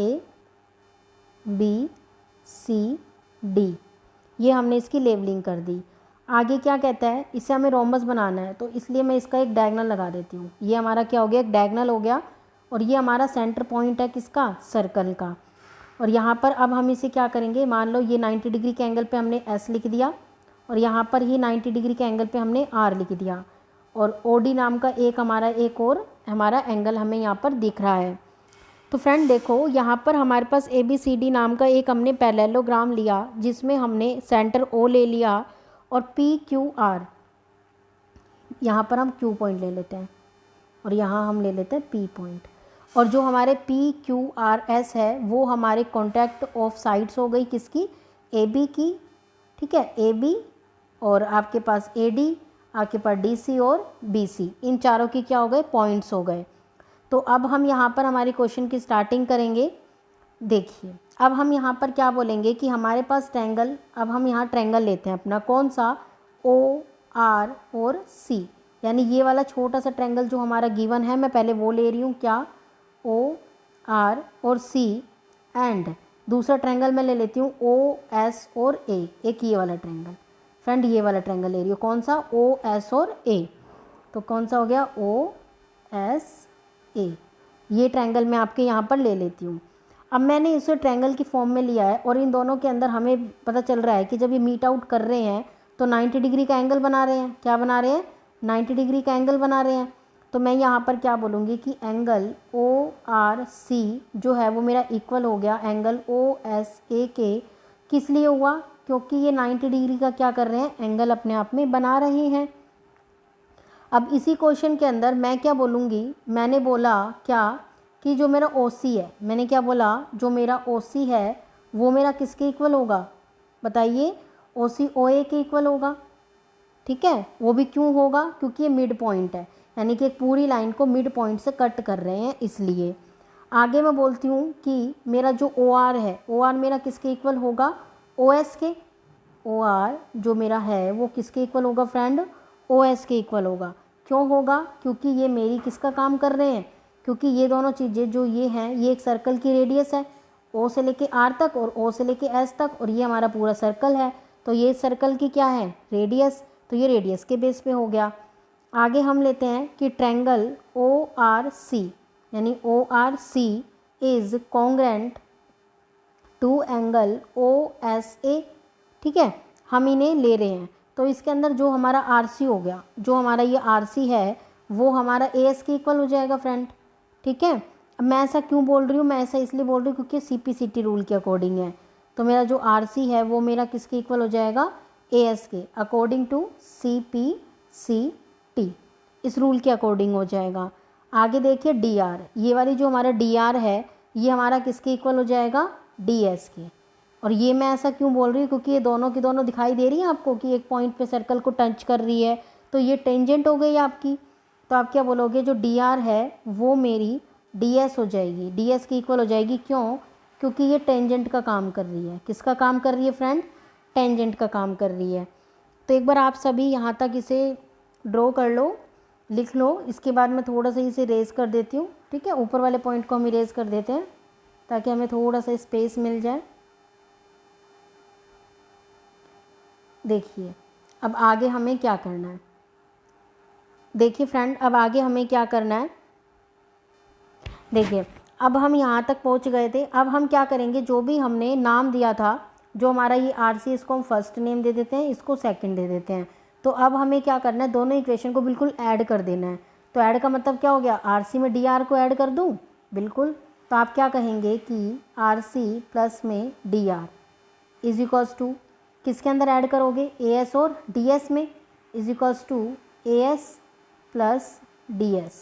ABCD। ये हमने इसकी लेबलिंग कर दी। आगे क्या कहता है, इसे हमें रोम्बस बनाना है, तो इसलिए मैं इसका एक डायगोनल लगा देती हूँ। ये हमारा क्या हो गया, एक डायगोनल हो गया। और ये हमारा सेंटर पॉइंट है किसका, सर्कल का। और यहाँ पर अब हम इसे क्या करेंगे, मान लो ये 90 डिग्री के एंगल पे हमने S लिख दिया और यहाँ पर ही 90 डिग्री के एंगल पे हमने R लिख दिया। और OD नाम का एक हमारा एक और हमारा एंगल हमें यहाँ पर दिख रहा है। तो फ्रेंड देखो यहाँ पर हमारे पास ABCD नाम का एक हमने पैरेललोग्राम लिया जिसमें हमने सेंटर O ले लिया और PQR, यहाँ पर हम Q पॉइंट ले लेते हैं और यहाँ हम ले लेते हैं P पॉइंट। और जो हमारे PQRS है वो हमारे कॉन्टैक्ट ऑफ साइड्स हो गई किसकी, AB की। ठीक है, AB और आपके पास AD, आपके पास DC और BC, इन चारों की क्या हो गए, पॉइंट्स हो गए। तो अब हम यहाँ पर हमारे क्वेश्चन की स्टार्टिंग करेंगे। देखिए अब हम यहाँ पर क्या बोलेंगे कि हमारे पास ट्रायंगल, अब हम यहाँ ट्रायंगल लेते हैं अपना, कौन सा, OR और C, यानी ये वाला छोटा सा ट्रायंगल जो हमारा गिवन है, मैं पहले वो ले रही हूँ, क्या, OR और C। एंड दूसरा ट्रायंगल मैं ले लेती हूँ OS और A, एक ये वाला ट्रायंगल। फ्रेंड ये वाला ट्रायंगल ले रही हूँ, कौन सा, OS और A। तो कौन सा हो गया, OSA। ये ट्रायंगल मैं आपके यहाँ पर ले लेती हूँ। अब मैंने इसे ट्रायंगल की फॉर्म में लिया है और इन दोनों के अंदर हमें पता चल रहा है कि जब ये मीट आउट कर रहे हैं तो 90 डिग्री का एंगल बना रहे हैं। क्या बना रहे हैं, 90 डिग्री का एंगल बना रहे हैं। तो मैं यहाँ पर क्या बोलूँगी कि एंगल ORC जो है वो मेरा इक्वल हो गया एंगल OSA के। किस लिए हुआ, क्योंकि ये 90 डिग्री का क्या कर रहे हैं, एंगल अपने आप में बना रहे हैं। अब इसी क्वेश्चन के अंदर मैं क्या बोलूँगी, मैंने बोला क्या कि जो मेरा OC है, मैंने क्या बोला, जो मेरा OC है वो मेरा किसके इक्वल होगा, बताइए, OC OA के इक्वल होगा। ठीक है, वो भी क्यों होगा, क्योंकि ये मिड पॉइंट है, यानी कि एक पूरी लाइन को मिड पॉइंट से कट कर रहे हैं इसलिए। आगे मैं बोलती हूँ कि मेरा जो OR है, OR मेरा किसके इक्वल होगा, OS के। OR जो मेरा है वो किसके इक्वल होगा फ्रेंड, OS के इक्वल होगा। क्यों होगा, क्योंकि ये मेरी किसका काम कर रहे हैं, क्योंकि ये दोनों चीज़ें जो ये हैं ये एक सर्कल की रेडियस है, O से लेके R तक और O से लेके S तक, और ये हमारा पूरा सर्कल है। तो ये सर्कल की क्या है, रेडियस। तो ये रेडियस के बेस पे हो गया। आगे हम लेते हैं कि ट्रायंगल ORC, यानी ORC is congruent to angle OSA, ठीक है, हम इन्हें ले रहे हैं। तो इसके अंदर जो हमारा RC हो गया, जो हमारा ये RC है वो हमारा AS के इक्वल हो जाएगा फ्रेंड, ठीक है। अब मैं ऐसा क्यों बोल रही हूँ, मैं ऐसा इसलिए बोल रही हूँ क्योंकि CPCT रूल के अकॉर्डिंग है। तो मेरा जो RC है वो मेरा किसके इक्वल हो जाएगा, AS के, अकॉर्डिंग टू CPCT, इस रूल के अकॉर्डिंग हो जाएगा। आगे देखिए DR, ये वाली जो हमारा DR है ये हमारा किसके इक्वल हो जाएगा, DS के। और ये मैं ऐसा क्यों बोल रही हूँ क्योंकि ये दोनों की दोनों दिखाई दे रही है आपको कि एक पॉइंट पे सर्कल को टच कर रही है, तो ये टेंजेंट हो गई आपकी। तो आप क्या बोलोगे, जो DR है वो मेरी DS हो जाएगी, DS की इक्वल हो जाएगी। क्यों, क्योंकि ये टेंजेंट का काम कर रही है। किसका काम कर रही है फ्रेंड, टेंजेंट का काम कर रही है। तो एक बार आप सभी यहाँ तक इसे ड्रॉ कर लो, लिख लो। इसके बाद मैं थोड़ा सा इसे रेज़ कर देती हूँ, ठीक है। ऊपर वाले पॉइंट को हम इरेज कर देते हैं ताकि हमें थोड़ा सा स्पेस मिल जाए। देखिए अब आगे हमें क्या करना है, देखिए फ्रेंड अब आगे हमें क्या करना है। देखिए अब हम यहाँ तक पहुँच गए थे। अब हम क्या करेंगे, जो भी हमने नाम दिया था, जो हमारा ये RC, इसको हम फर्स्ट नेम दे देते हैं, इसको सेकंड दे देते हैं। तो अब हमें क्या करना है, दोनों इक्वेशन को बिल्कुल ऐड कर देना है। तो ऐड का मतलब क्या हो गया, RC में DR को ऐड कर दूँ, बिल्कुल। तो आप क्या कहेंगे कि RC प्लस में DR इज इक्वल्स टू, किसके अंदर ऐड करोगे, AS और DS में, is equals to AS plus DS,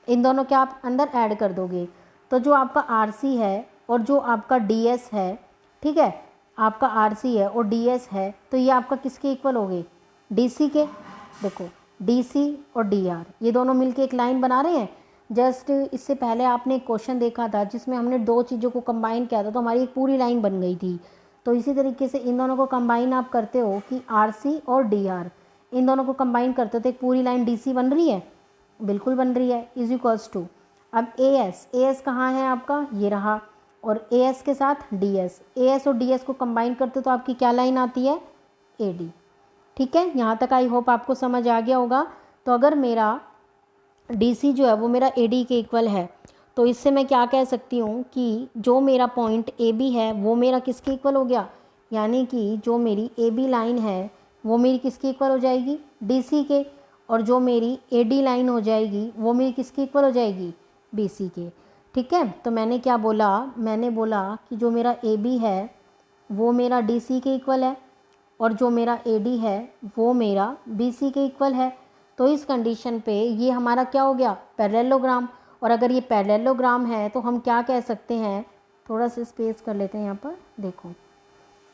इन दोनों के आप अंदर ऐड कर दोगे। तो जो आपका RC है और जो आपका DS है, ठीक है, आपका RC है और DS है, तो ये आपका किसके इक्वल हो गए, DC के। देखो DC और DR ये दोनों मिलके एक लाइन बना रहे हैं। जस्ट इससे पहले आपने एक क्वेश्चन देखा था जिसमें हमने दो चीज़ों को कंबाइन किया था, तो हमारी एक पूरी लाइन बन गई थी। तो इसी तरीके से इन दोनों को कंबाइन आप करते हो कि RC और DR, इन दोनों को कंबाइन करते हो तो एक पूरी लाइन DC बन रही है, बिल्कुल बन रही है, इज इक्वल्स टू। अब AS कहाँ है आपका, ये रहा, और AS के साथ DS, AS और DS को कंबाइन करते तो आपकी क्या लाइन आती है, AD, ठीक है। यहाँ तक आई होप आपको समझ आ गया होगा। तो अगर मेरा DC जो है वो मेरा AD के इक्वल है, तो इससे मैं क्या कह सकती हूँ कि जो मेरा पॉइंट AB है वो मेरा किसके इक्वल हो गया, यानी कि जो मेरी AB लाइन है वो मेरी किसके इक्वल हो जाएगी, DC के, और जो मेरी AD लाइन हो जाएगी वो मेरी किसके इक्वल हो जाएगी, BC के, ठीक है। तो मैंने क्या बोला, मैंने बोला कि जो मेरा AB है वो मेरा DC के इक्वल है और जो मेरा AD है वो मेरा BC के इक्वल है। तो इस कंडीशन पे ये हमारा क्या हो गया, पैरेललोग्राम। और अगर ये पैरेललोग्राम है तो हम क्या कह सकते हैं, थोड़ा सा स्पेस कर लेते हैं यहाँ पर, देखो।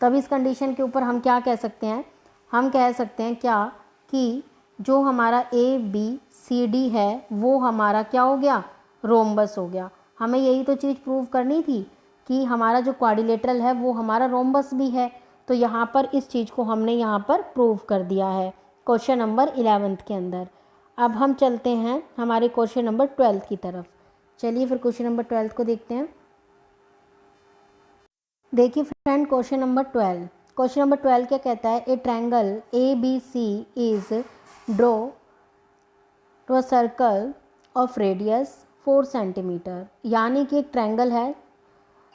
तब इस कंडीशन के ऊपर हम क्या कह सकते हैं, हम कह सकते हैं क्या कि जो हमारा ABCD है वो हमारा क्या हो गया, रोम्बस हो गया। हमें यही तो चीज़ प्रूव करनी थी कि हमारा जो क्वाड्रिलेटरल है वो हमारा रोम्बस भी है। तो यहाँ पर इस चीज़ को हमने यहाँ पर प्रूव कर दिया है क्वेश्चन नंबर 11 के अंदर। अब हम चलते हैं हमारे क्वेश्चन नंबर 12 की तरफ। चलिए फिर क्वेश्चन नंबर 12 को देखते हैं। देखिए friend question number 12, question number 12 क्या कहता है, a triangle ABC is draw to a circle of radius 4 centimetre. यानी कि एक ट्रायंगल है,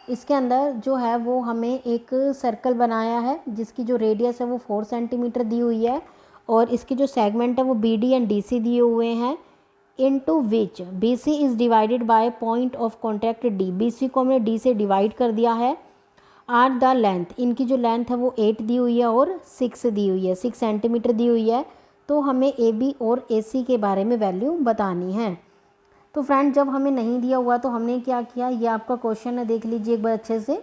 इसके अंदर जो है वो हमें एक सर्कल बनाया है जिसकी जो रेडियस है वो 4 सेंटीमीटर दी हुई है, और इसके जो सेगमेंट है वो BD एंड DC दिए हुए हैं, into which BC is divided by point of contact D। BC को हमने D से डिवाइड कर दिया है। आर द लेंथ, इनकी जो लेंथ है वो 8 दी हुई है और 6 दी हुई है, 6 सेंटीमीटर दी हुई है। तो हमें AB और AC के बारे में वैल्यू बतानी है। तो फ्रेंड जब हमें नहीं दिया हुआ तो हमने क्या किया, ये आपका क्वेश्चन है, देख लीजिए एक बार अच्छे से।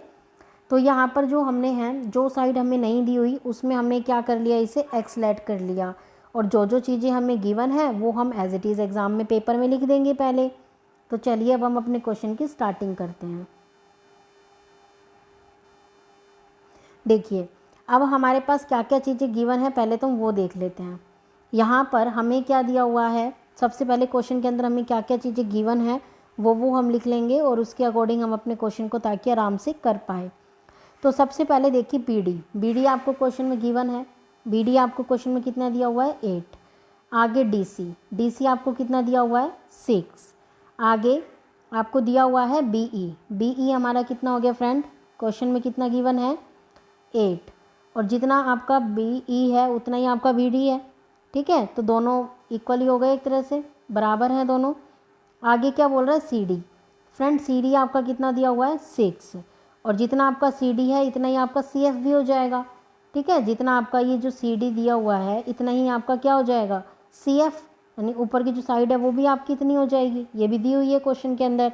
तो यहाँ पर जो हमने हैं, जो साइड हमें नहीं दी हुई उसमें हमने क्या कर लिया, इसे एक्सलेट कर लिया, और जो जो चीज़ें हमें गिवन है वो हम एज इट इज़ एग्ज़ाम में पेपर में लिख देंगे पहले। तो चलिए अब हम अपने क्वेश्चन की स्टार्टिंग करते हैं। देखिए अब हमारे पास क्या क्या चीज़ें गिवन है पहले तो हम वो देख लेते हैं। यहाँ पर हमें क्या दिया हुआ है, सबसे पहले क्वेश्चन के अंदर हमें क्या क्या चीज़ें गिवन है वो हम लिख लेंगे, और उसके अकॉर्डिंग हम अपने क्वेश्चन को ताकि आराम से कर पाए। तो सबसे पहले देखिए BD आपको क्वेश्चन में गिवन है, BD आपको क्वेश्चन में कितना दिया हुआ है, 8। आगे DC आपको कितना दिया हुआ है, 6। आगे आपको दिया हुआ है BE हमारा कितना हो गया फ्रेंड, क्वेश्चन में कितना गिवन है 8, और जितना आपका BE है उतना ही आपका BD है। ठीक है, तो दोनों इक्वली हो गए, एक तरह से बराबर हैं दोनों। आगे क्या बोल रहा है CD। फ्रेंड CD आपका कितना दिया हुआ है 6, और जितना आपका CD है इतना ही आपका CF भी हो जाएगा। ठीक है, जितना आपका ये जो CD दिया हुआ है इतना ही आपका क्या हो जाएगा CF, यानी ऊपर की जो साइड है वो भी आपकी इतनी हो जाएगी, ये भी दी हुई है क्वेश्चन के अंदर।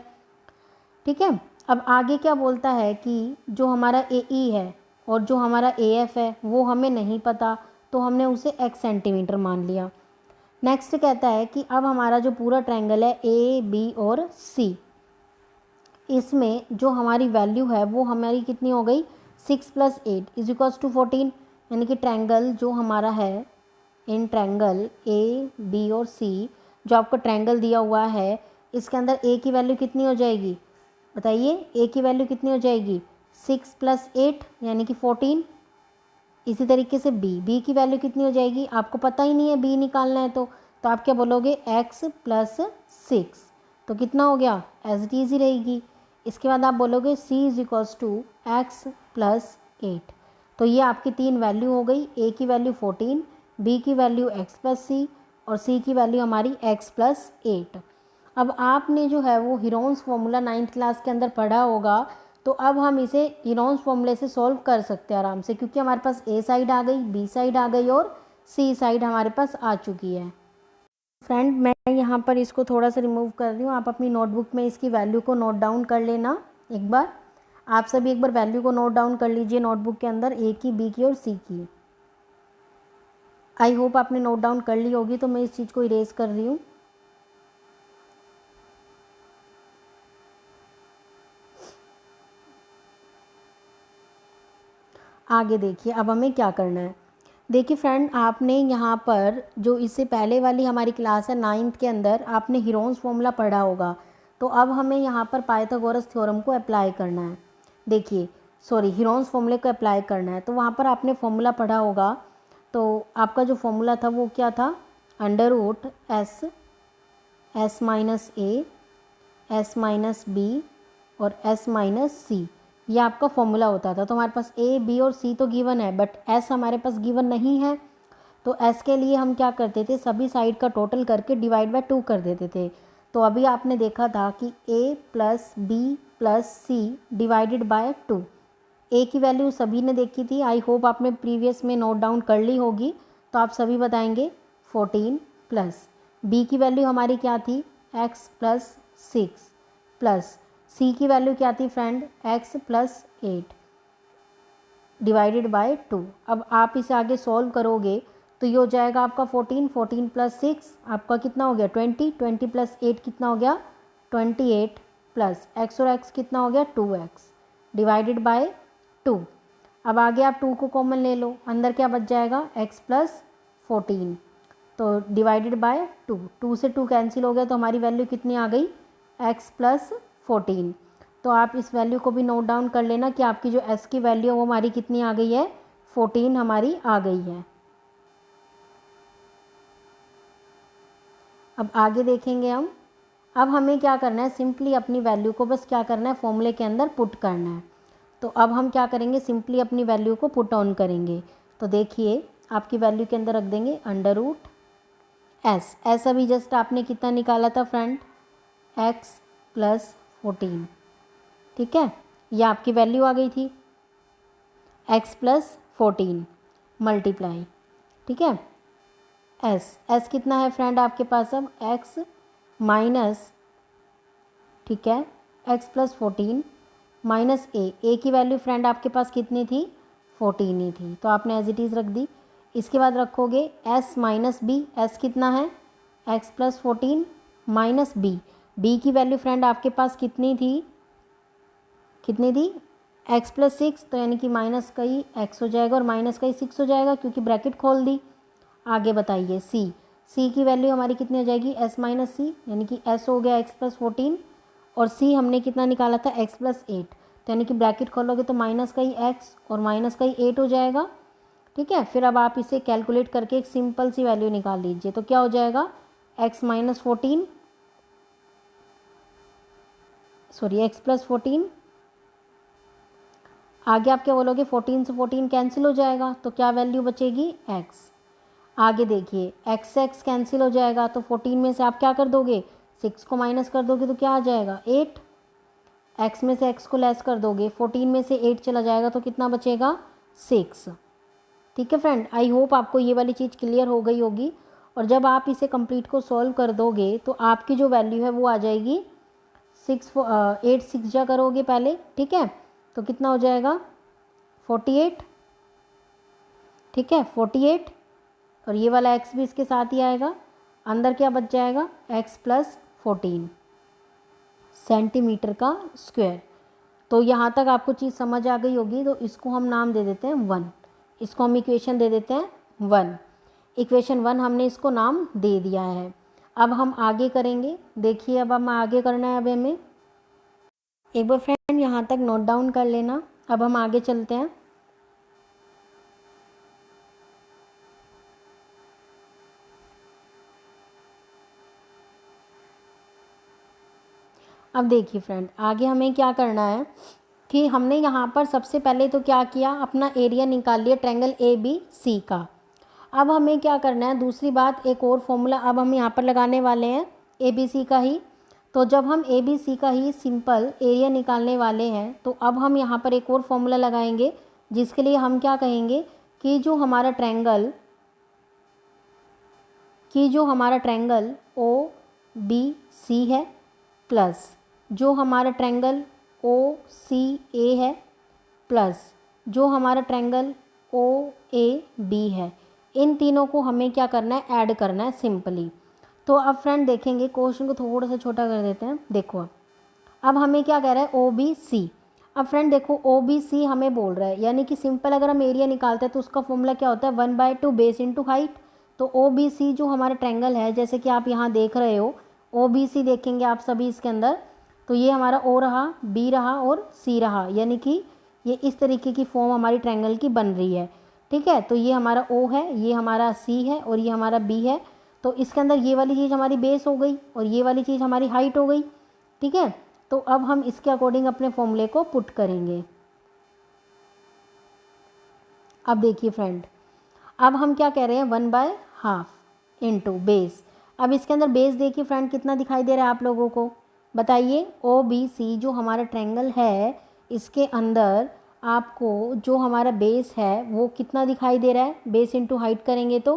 ठीक है, अब आगे क्या बोलता है कि जो हमारा AE है और जो हमारा AF है वो हमें नहीं पता, तो हमने उसे x सेंटीमीटर मान लिया। नेक्स्ट कहता है कि अब हमारा जो पूरा ट्रायंगल है AB और C, इसमें जो हमारी वैल्यू है वो हमारी कितनी हो गई 6 + 8 = 14, यानी कि ट्रायंगल जो हमारा है, इन ट्रायंगल AB और C जो आपको ट्रायंगल दिया हुआ है, इसके अंदर A की वैल्यू कितनी हो जाएगी बताइए, A की वैल्यू कितनी हो जाएगी 6 + 8 यानी कि 14। इसी तरीके से B की वैल्यू कितनी हो जाएगी, आपको पता ही नहीं है B निकालना है तो आप क्या बोलोगे x + 6, तो कितना हो गया एज इट इज ही रहेगी। इसके बाद आप बोलोगे C = x + 8, तो ये आपकी 3 वैल्यू हो गई, A की वैल्यू 14, B की वैल्यू x + C और C की वैल्यू हमारी x + 8। अब आपने जो है वो हीरोन्स फॉर्मूला 9th क्लास के अंदर पढ़ा होगा, तो अब हम इसे हीरोन्स फॉर्मूले से सॉल्व कर सकते हैं आराम से, क्योंकि हमारे पास A साइड आ गई, B साइड आ गई और C साइड हमारे पास आ चुकी है। फ्रेंड मैं यहाँ पर इसको थोड़ा सा रिमूव कर रही हूँ, आप अपनी नोटबुक में इसकी वैल्यू को नोट डाउन कर लेना एक बार। आप सभी एक बार वैल्यू को नोट डाउन कर लीजिए नोटबुक के अंदर, A की, B की और C की। आई होप आपने नोट डाउन कर ली होगी, तो मैं इस चीज़ को इरेज कर रही हूँ। आगे देखिए अब हमें क्या करना है। देखिए फ्रेंड, आपने यहाँ पर जो इससे पहले वाली हमारी क्लास है 9th के अंदर आपने हीरोन्स फॉर्मूला पढ़ा होगा, तो अब हमें यहाँ पर पाइथागोरस थ्योरम को अप्लाई करना है। देखिए हीरोन्स फॉर्मूले को अप्लाई करना है, तो वहाँ पर आपने फॉर्मूला पढ़ा होगा, तो आपका जो फॉर्मूला था वो क्या था, √S S-A S-B और S-C, ये आपका फॉर्मूला होता था। तो हमारे पास A, B और C तो गिवन है, बट S हमारे पास गिवन नहीं है, तो S के लिए हम क्या करते थे, सभी साइड का टोटल करके डिवाइड बाय 2 कर देते थे। तो अभी आपने देखा था कि A + B + C divided by 2, A की वैल्यू सभी ने देखी थी, आई होप आपने प्रीवियस में नोट डाउन कर ली होगी, तो आप सभी बताएंगे 14 प्लस B की वैल्यू हमारी क्या थी x + 6 प्लस C की वैल्यू क्या थी फ्रेंड x + 8 डिवाइडेड बाय 2। अब आप इसे आगे सॉल्व करोगे तो ये हो जाएगा आपका 14 + 6 आपका कितना हो गया 20 + 8 कितना हो गया 28 प्लस x और x कितना हो गया 2x डिवाइडेड बाय 2। अब आगे आप 2 को कॉमन ले लो, अंदर क्या बच जाएगा x + 14, तो डिवाइडेड बाय 2, 2 से 2 कैंसिल हो गया, तो हमारी वैल्यू कितनी आ गई x + 14। तो आप इस वैल्यू को भी नोट डाउन कर लेना कि आपकी जो s की वैल्यू है वो हमारी कितनी आ गई है 14 हमारी आ गई है। अब आगे देखेंगे हम, अब हमें क्या करना है, सिंपली अपनी वैल्यू को बस क्या करना है फॉर्मूले के अंदर पुट करना है। तो अब हम क्या करेंगे, सिंपली अपनी वैल्यू को पुट ऑन करेंगे। तो देखिए आपकी वैल्यू के अंदर रख देंगे √S अभी जस्ट आपने कितना निकाला था फ्रेंड x + 14, ठीक है, ये आपकी वैल्यू आ गई थी x + 14 मल्टीप्लाई, ठीक है, s कितना है फ्रेंड आपके पास अब x माइनस, ठीक है, x + 14 माइनस a की वैल्यू फ्रेंड आपके पास कितनी थी 14 ही थी, तो आपने एज इट इज़ रख दी। इसके बाद रखोगे s - b, s कितना है x + 14 माइनस b की वैल्यू फ्रेंड आपके पास कितनी थी x + 6, तो यानी कि माइनस का ही x हो जाएगा और माइनस का ही 6 हो जाएगा क्योंकि ब्रैकेट खोल दी। आगे बताइए c की वैल्यू हमारी कितनी हो जाएगी s - c, यानी कि s हो गया x + 14 और c हमने कितना निकाला था x + 8, तो यानी कि ब्रैकेट खोलोगे तो माइनस का ही x और माइनस का ही 8 हो जाएगा, ठीक है। फिर अब आप इसे कैलकुलेट करके एक सिंपल सी वैल्यू निकाल लीजिए, तो क्या हो जाएगा x + 14 x + 14 आगे आप क्या बोलोगे, 14 से 14 कैंसिल हो जाएगा तो क्या वैल्यू बचेगी, x। आगे देखिए x से x कैंसिल हो जाएगा तो 14 में से आप क्या कर दोगे, 6 को माइनस कर दोगे तो क्या आ जाएगा, 8। x में से x को लेस कर दोगे, 14 में से 8 चला जाएगा तो कितना बचेगा, 6। ठीक है फ्रेंड, आई होप आपको ये वाली चीज़ क्लियर हो गई होगी। और जब आप इसे कंप्लीट को सॉल्व कर दोगे तो आपकी जो वैल्यू है वो आ जाएगी 8 6 जा करोगे पहले, ठीक है, तो कितना हो जाएगा 48। ठीक है 48, और ये वाला x भी इसके साथ ही आएगा, अंदर क्या बच जाएगा, x प्लस 14 सेंटीमीटर का स्क्वायर। तो यहाँ तक आपको चीज़ समझ आ गई होगी, तो इसको हम नाम दे देते हैं 1, इसको हम इक्वेशन दे देते हैं 1। इक्वेशन 1 हमने इसको नाम दे दिया है। अब हम आगे करेंगे, देखिए अब हम आगे करना है। अब हमें एक बार फ्रेंड यहाँ तक नोट डाउन कर लेना। अब हम आगे चलते हैं। अब देखिए फ्रेंड, आगे हमें क्या करना है कि हमने यहाँ पर सबसे पहले तो क्या किया, अपना एरिया निकाल लिया ट्रायंगल ए बी सी का। अब हमें क्या करना है, दूसरी बात, एक और फॉर्मूला अब हम यहाँ पर लगाने वाले हैं ए बी सी का ही। तो जब हम ए बी सी का ही सिंपल एरिया निकालने वाले हैं तो अब हम यहाँ पर एक और फॉर्मूला लगाएंगे, जिसके लिए हम क्या कहेंगे कि जो हमारा ट्रायंगल ओ बी सी है प्लस जो हमारा ट्रायंगल ओ सी ए है प्लस जो हमारा ट्रायंगल ओ ए बी है, इन तीनों को हमें क्या करना है, ऐड करना है सिंपली। तो अब फ्रेंड देखेंगे, क्वेश्चन को थोड़ा सा छोटा कर देते हैं। देखो अब हमें क्या कह रहा है, ओ बी सी। अब फ्रेंड देखो ओ बी सी हमें बोल रहा है, यानी कि सिंपल अगर हम एरिया निकालते हैं तो उसका फॉर्मूला क्या होता है, 1/2 बेस इंटू हाइट। तो ओ बी सी जो हमारा ट्रायंगल है, जैसे कि आप यहाँ देख रहे हो, ओ बी सी देखेंगे आप सभी इसके अंदर, तो ये हमारा ओ रहा, बी रहा और सी रहा, यानी कि ये इस तरीके की फॉर्म हमारी ट्रायंगल की बन रही है। ठीक है, तो ये हमारा ओ है, ये हमारा सी है और ये हमारा बी है। तो इसके अंदर ये वाली चीज़ हमारी बेस हो गई और ये वाली चीज़ हमारी हाइट हो गई। ठीक है, तो अब हम इसके अकॉर्डिंग अपने फॉर्मूले को पुट करेंगे। अब देखिए फ्रेंड, अब हम क्या कह रहे हैं, 1/2 इंटू बेस। अब इसके अंदर बेस देखिए फ्रेंड कितना दिखाई दे रहा है आप लोगों को, बताइए। ओ बी सी जो हमारा ट्रायंगल है, इसके अंदर आपको जो हमारा बेस है वो कितना दिखाई दे रहा है, बेस इंटू हाइट करेंगे तो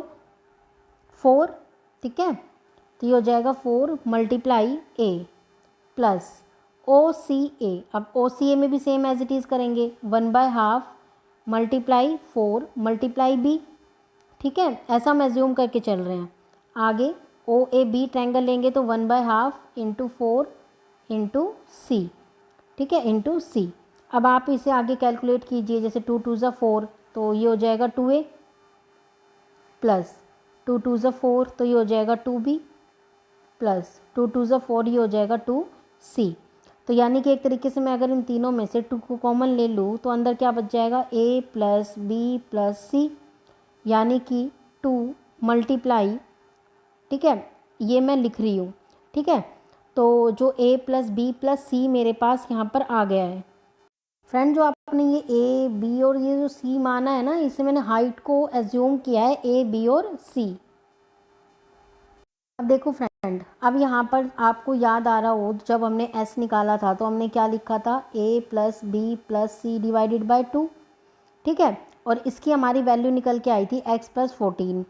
4। ठीक है, तो ये हो जाएगा 4 मल्टीप्लाई ए प्लस ओ सी ए। अब ओ सी ए में भी सेम एज इट इज़ करेंगे, 1/2 मल्टीप्लाई 4 मल्टीप्लाई बी। ठीक है, ऐसा हम एज्यूम करके चल रहे हैं। आगे ओ ए बी ट्रायंगल लेंगे तो 1/2 इंटू 4 इंटू सी। ठीक है, इंटू सी। अब आप इसे आगे कैलकुलेट कीजिए, जैसे 2 2 ज़ा 4 तो ये हो जाएगा 2a प्लस 2 2 ज़ा 4 तो ये हो जाएगा 2b प्लस 2 2 ज़ा 4 ये हो जाएगा 2c। तो यानी कि एक तरीके से मैं अगर इन तीनों में से 2 को कॉमन ले लूँ तो अंदर क्या बच जाएगा, a प्लस बी प्लस सी, यानी कि 2 मल्टीप्लाई, ठीक है, ये मैं लिख रही हूँ। ठीक है, तो जो a प्लस बी प्लस सी मेरे पास यहाँ पर आ गया है। फ्रेंड जो आपने ये ए बी और ये जो सी माना है ना, इसे मैंने हाइट को एज्यूम किया है ए बी और सी। अब देखो फ्रेंड, अब यहाँ पर आपको याद आ रहा हो जब हमने एस निकाला था तो हमने क्या लिखा था, A plus B plus C divided by 2। ठीक है, और इसकी हमारी वैल्यू निकल के आई थी x प्लस 14।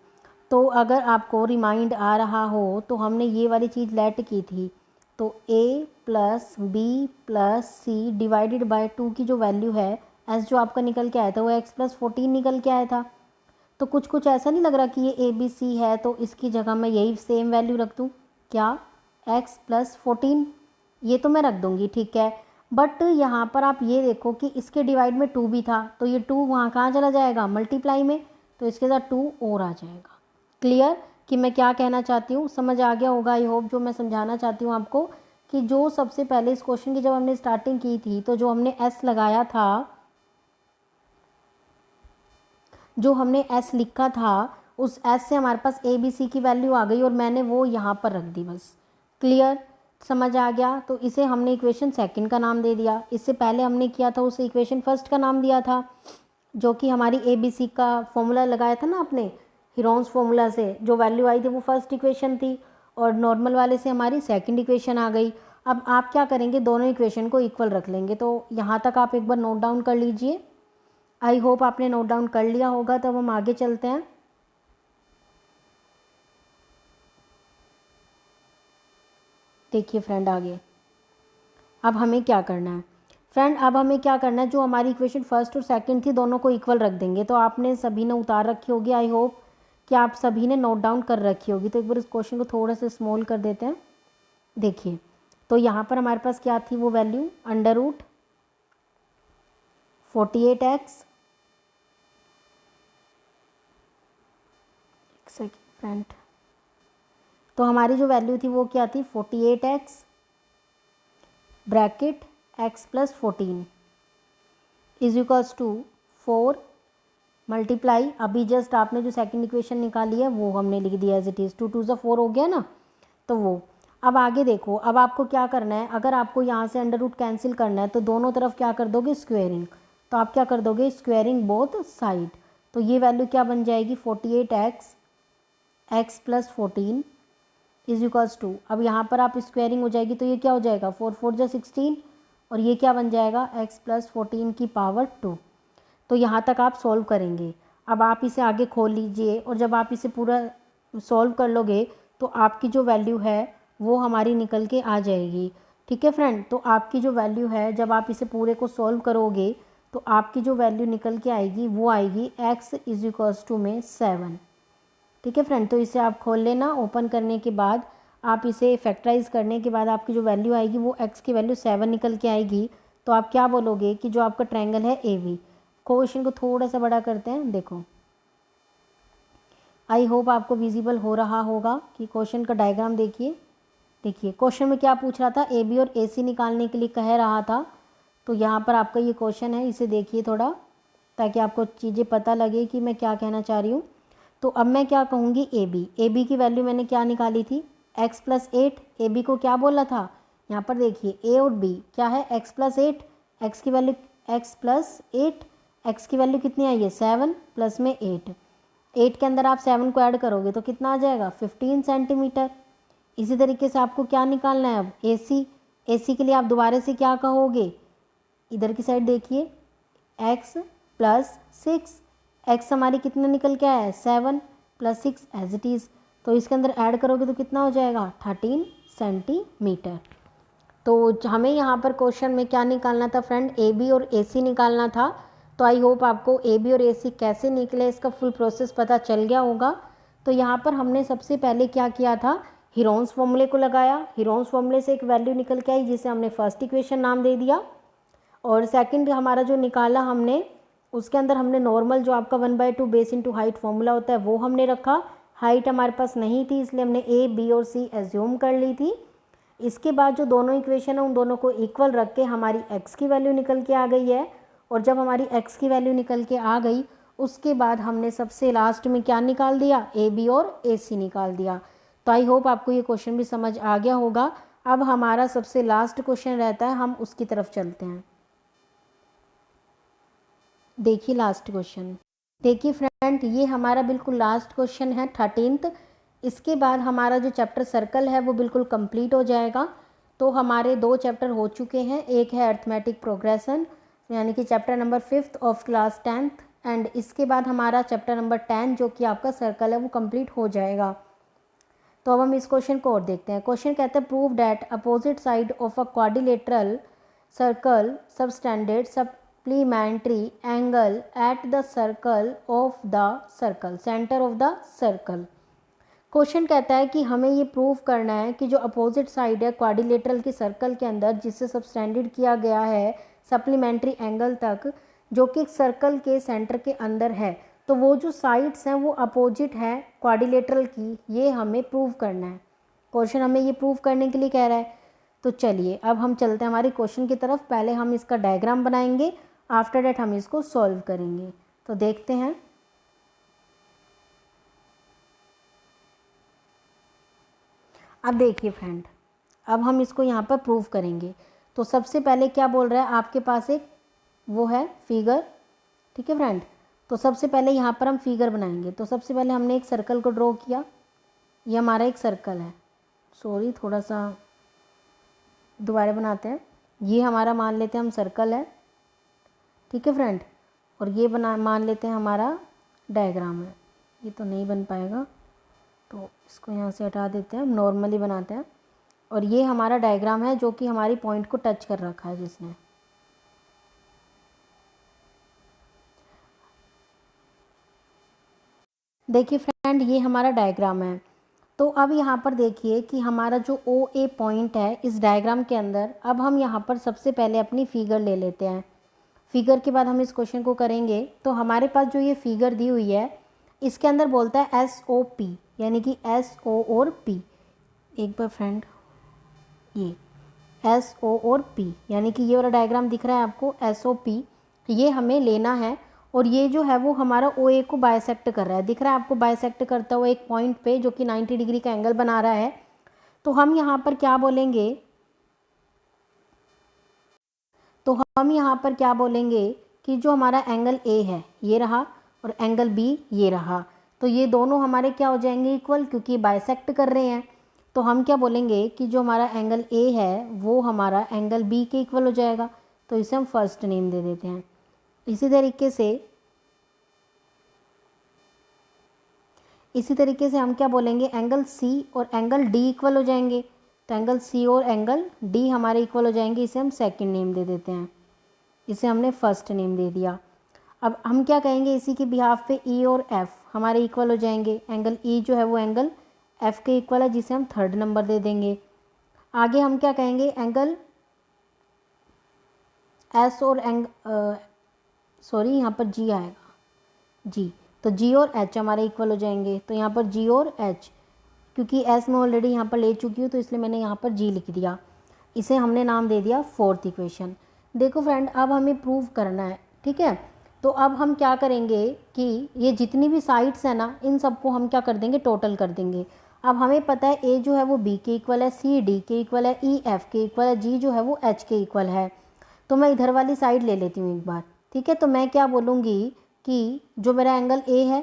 तो अगर आपको रिमाइंड आ रहा हो तो हमने ये वाली चीज़ लेट की थी, तो a plus B plus C divided by 2 की जो वैल्यू है s जो आपका निकल के आया था वो x प्लस 14 निकल के आया था। तो कुछ ऐसा नहीं लग रहा कि ये ए बी सी है तो इसकी जगह मैं यही सेम वैल्यू रख दूँ क्या, x प्लस 14, ये तो मैं रख दूँगी। ठीक है, बट यहाँ पर आप ये देखो कि इसके डिवाइड में 2 भी था, तो ये 2 वहाँ कहाँ चला जाएगा, मल्टीप्लाई में, तो इसके साथ 2 और आ जाएगा। क्लियर कि मैं क्या कहना चाहती हूँ, समझ आ गया होगा आई होप। जो मैं समझाना चाहती हूँ आपको कि जो सबसे पहले इस क्वेश्चन की जब हमने स्टार्टिंग की थी तो जो हमने s लगाया था, जो हमने s लिखा था, उस s से हमारे पास a b c की वैल्यू आ गई और मैंने वो यहाँ पर रख दी बस। क्लियर समझ आ गया। तो इसे हमने इक्वेशन सेकंड का नाम दे दिया। इससे पहले हमने किया था उसे इक्वेशन फर्स्ट का नाम दिया था, जो कि हमारी ABC का फॉर्मूला लगाया था ना आपने, हीरोन्स फॉर्मूला से जो वैल्यू आई थी वो फर्स्ट इक्वेशन थी, और नॉर्मल वाले से हमारी सेकंड इक्वेशन आ गई। अब आप क्या करेंगे, दोनों इक्वेशन को इक्वल रख लेंगे। तो यहाँ तक आप एक बार नोट डाउन कर लीजिए। आई होप आपने नोट डाउन कर लिया होगा। तब हम आगे चलते हैं। देखिए फ्रेंड, आगे अब हमें क्या करना है। फ्रेंड, अब हमें क्या करना है, जो हमारी इक्वेशन फर्स्ट और सेकंड थी दोनों को इक्वल रख देंगे। तो आपने सभी ने उतार रखी होगी, आई होप कि आप सभी ने नोट डाउन कर रखी होगी। तो एक बार इस क्वेश्चन को थोड़ा सा स्मॉल कर देते हैं। देखिए, तो यहाँ पर हमारे पास क्या थी वो वैल्यू, अंडर रूट 48x, एक सेकेंड फ्रेंड, तो हमारी जो वैल्यू थी वो क्या थी, 48x bracket x plus 14 is equals to 4 multiply, अभी जस्ट आपने जो सेकंड इक्वेशन निकाली है वो हमने लिख दिया एज इट इज़, 2 2 4 हो गया ना। तो वो अब आगे देखो, अब आपको क्या करना है, अगर आपको यहाँ से अंडर रूट कैंसिल करना है तो दोनों तरफ क्या कर दोगे, स्क्वेयरिंग। तो आप क्या कर दोगे, स्क्वेयरिंग बोथ साइड। तो ये वैल्यू क्या बन जाएगी, 48x x plus 14 is equals to, अब यहाँ पर आप स्क्वेयरिंग हो जाएगी तो ये क्या हो जाएगा, 4 4 जा 16, और ये क्या बन जाएगा, x प्लस 14 की पावर 2। तो यहाँ तक आप सॉल्व करेंगे। अब आप इसे आगे खोल लीजिए, और जब आप इसे पूरा सॉल्व कर लोगे तो आपकी जो वैल्यू है वो हमारी निकल के आ जाएगी। ठीक है फ्रेंड, तो आपकी जो वैल्यू है जब आप इसे पूरे को सॉल्व करोगे तो आपकी जो वैल्यू निकल के आएगी वो आएगी x इज इक्वल्स टू में 7। ठीक है फ्रेंड, तो इसे आप खोल लेना। ओपन करने के बाद आप इसे फैक्टराइज करने के बाद आपकी जो वैल्यू आएगी वो x की वैल्यू 7 निकल के आएगी। तो आप क्या बोलोगे कि जो आपका ट्रायंगल है AB, क्वेश्चन को थोड़ा सा बड़ा करते हैं, देखो आई होप आपको विजिबल हो रहा होगा कि क्वेश्चन का डायग्राम देखिए। देखिए क्वेश्चन में क्या पूछ रहा था, AB और AC निकालने के लिए कह रहा था। तो यहाँ पर आपका ये क्वेश्चन है, इसे देखिए थोड़ा, ताकि आपको चीज़ें पता लगे कि मैं क्या कहना चाह रही हूँ। तो अब मैं क्या कहूँगी, AB की वैल्यू मैंने क्या निकाली थी, x प्लस 8। AB को क्या बोला था, यहाँ पर देखिए A और B क्या है, x प्लस 8, x की वैल्यू x प्लस 8, x की वैल्यू कितनी आई है, 7 प्लस में 8, 8 के अंदर आप 7 को ऐड करोगे तो कितना आ जाएगा, 15 सेंटीमीटर। इसी तरीके से आपको क्या निकालना है अब, AC के लिए आप दोबारा से क्या कहोगे, इधर की साइड देखिए, x प्लस 6, x हमारी कितना निकल के आया है, 7 प्लस 6 एज इट इज़। तो इसके अंदर ऐड करोगे तो कितना हो जाएगा, 13 सेंटीमीटर। तो हमें यहाँ पर क्वेश्चन में क्या निकालना था फ्रेंड, AB और AC निकालना था। तो आई होप आपको AB और AC कैसे निकले इसका फुल प्रोसेस पता चल गया होगा। तो यहाँ पर हमने सबसे पहले क्या किया था, हीरोन्स फॉर्मूले को लगाया। हीरोन्स फॉर्मूले से एक वैल्यू निकल के आई जिसे हमने फर्स्ट इक्वेशन नाम दे दिया, और सेकंड हमारा जो निकाला हमने उसके अंदर हमने नॉर्मल जो आपका 1/2 बेस इंटू हाइट फॉर्मूला होता है वो हमने रखा। हाइट हमारे पास नहीं थी इसलिए हमने A, B और C एज्यूम कर ली थी। इसके बाद जो दोनों इक्वेशन है उन दोनों को इक्वल रख के हमारी x की वैल्यू निकल के आ गई है, और जब हमारी x की वैल्यू निकल के आ गई उसके बाद हमने सबसे लास्ट में क्या निकाल दिया, AB और AC निकाल दिया। तो आई होप आपको ये क्वेश्चन भी समझ आ गया होगा। अब हमारा सबसे लास्ट क्वेश्चन रहता है, हम उसकी तरफ चलते हैं। देखिए लास्ट क्वेश्चन, देखिए फ्रेंड ये हमारा बिल्कुल लास्ट क्वेश्चन है 13th। इसके बाद हमारा जो चैप्टर सर्कल है वो बिल्कुल कंप्लीट हो जाएगा। तो हमारे 2 चैप्टर हो चुके हैं, एक है अर्थमेटिक प्रोग्रेशन यानी कि chapter number 5th of class 10th, and इसके बाद हमारा चैप्टर नंबर 10 जो कि आपका सर्कल है वो कंप्लीट हो जाएगा। तो अब हम इस क्वेश्चन को और देखते हैं। क्वेश्चन कहता है prove that opposite side of a quadrilateral circle substandard supplementary angle at the circle of the circle, centre of the circle. Question कहता है कि हमें ये प्रूव करना है कि जो अपोजिट साइड है क्वाड्रिलेटरल के सर्कल के अंदर जिससे सबस्टैंडर्ड किया गया है सप्लीमेंट्री एंगल तक, जो कि सर्कल के सेंटर के अंदर है, तो वो जो साइड्स हैं वो अपोजिट है क्वाड्रिलेटरल की, ये हमें प्रूव करना है। क्वेश्चन हमें ये प्रूव करने के लिए कह रहा है। तो चलिए अब हम चलते हैं हमारे क्वेश्चन की तरफ। पहले हम इसका डायग्राम बनाएंगे, आफ्टर डेट हम इसको सॉल्व करेंगे। तो देखते हैं। अब देखिए फ्रेंड, अब हम इसको यहाँ पर प्रूव करेंगे। तो सबसे पहले क्या बोल रहा है, आपके पास एक वो है फिगर, ठीक है फ्रेंड। तो सबसे पहले यहाँ पर हम फिगर बनाएंगे। तो सबसे पहले हमने एक सर्कल को ड्रॉ किया, ये हमारा एक सर्कल है, सॉरी थोड़ा सा दोबारा बनाते हैं। ये हमारा मान लेते हैं हम सर्कल है, ठीक है फ्रेंड, और ये मान लेते हैं हमारा डायग्राम है। ये तो नहीं बन पाएगा, तो इसको यहाँ से हटा देते हैं, हम नॉर्मली बनाते हैं। और ये हमारा डायग्राम है जो कि हमारी पॉइंट को टच कर रखा है जिसने। देखिए फ्रेंड, ये हमारा डायग्राम है। तो अब यहाँ पर देखिए कि हमारा जो ओ ए पॉइंट है इस डायग्राम के अंदर, अब हम यहाँ पर सबसे पहले अपनी फिगर ले लेते हैं। फिगर के बाद हम इस क्वेश्चन को करेंगे। तो हमारे पास जो ये फिगर दी हुई है इसके अंदर बोलता है SOP, यानी कि SO और P। एक बार फ्रेंड, ये SO और P, यानी कि ये वाला डायग्राम दिख रहा है आपको, SOP, ये हमें लेना है। और ये जो है वो हमारा OA को बाइसेक्ट कर रहा है, दिख रहा है आपको, बाइसेक्ट करता हुआ एक पॉइंट पे जो कि 90 डिग्री का एंगल बना रहा है। तो हम यहाँ पर क्या बोलेंगे, कि जो हमारा एंगल A है ये रहा और एंगल B ये रहा, तो ये दोनों हमारे क्या हो जाएंगे, इक्वल, क्योंकि बाइसेक्ट कर रहे हैं। तो हम क्या बोलेंगे कि जो हमारा एंगल A है वो हमारा एंगल B के इक्वल हो जाएगा। तो इसे हम फर्स्ट नेम दे देते हैं। इसी तरीके से हम क्या बोलेंगे, एंगल C और एंगल D इक्वल हो जाएंगे। तो एंगल C और एंगल D हमारे इक्वल हो जाएंगे, इसे हम सेकंड नेम दे देते हैं। इसे हमने फर्स्ट नेम दे दिया। अब हम क्या कहेंगे, इसी के बिहाफ पे E और F हमारे इक्वल हो जाएंगे। एंगल E जो है वो एंगल F के इक्वल है, जिसे हम थर्ड नंबर दे देंगे। आगे हम क्या कहेंगे, एंगल S और सॉरी यहाँ पर G आएगा, G, तो G और H हमारे इक्वल हो जाएंगे। तो यहाँ पर G और H, क्योंकि S मैं ऑलरेडी यहाँ पर ले चुकी हूँ तो इसलिए मैंने यहाँ पर G लिख दिया। इसे हमने नाम दे दिया फोर्थ इक्वेशन। देखो फ्रेंड, अब हमें प्रूव करना है, ठीक है। तो अब हम क्या करेंगे कि ये जितनी भी साइड्स है ना, इन सबको हम क्या कर देंगे, टोटल कर देंगे। अब हमें पता है A जो है वो B के इक्वल है, C D के इक्वल है, E F के इक्वल है, G जो है वो H के इक्वल है। तो मैं इधर वाली साइड ले लेती हूँ एक बार, ठीक है। तो मैं क्या बोलूँगी कि जो मेरा एंगल A है,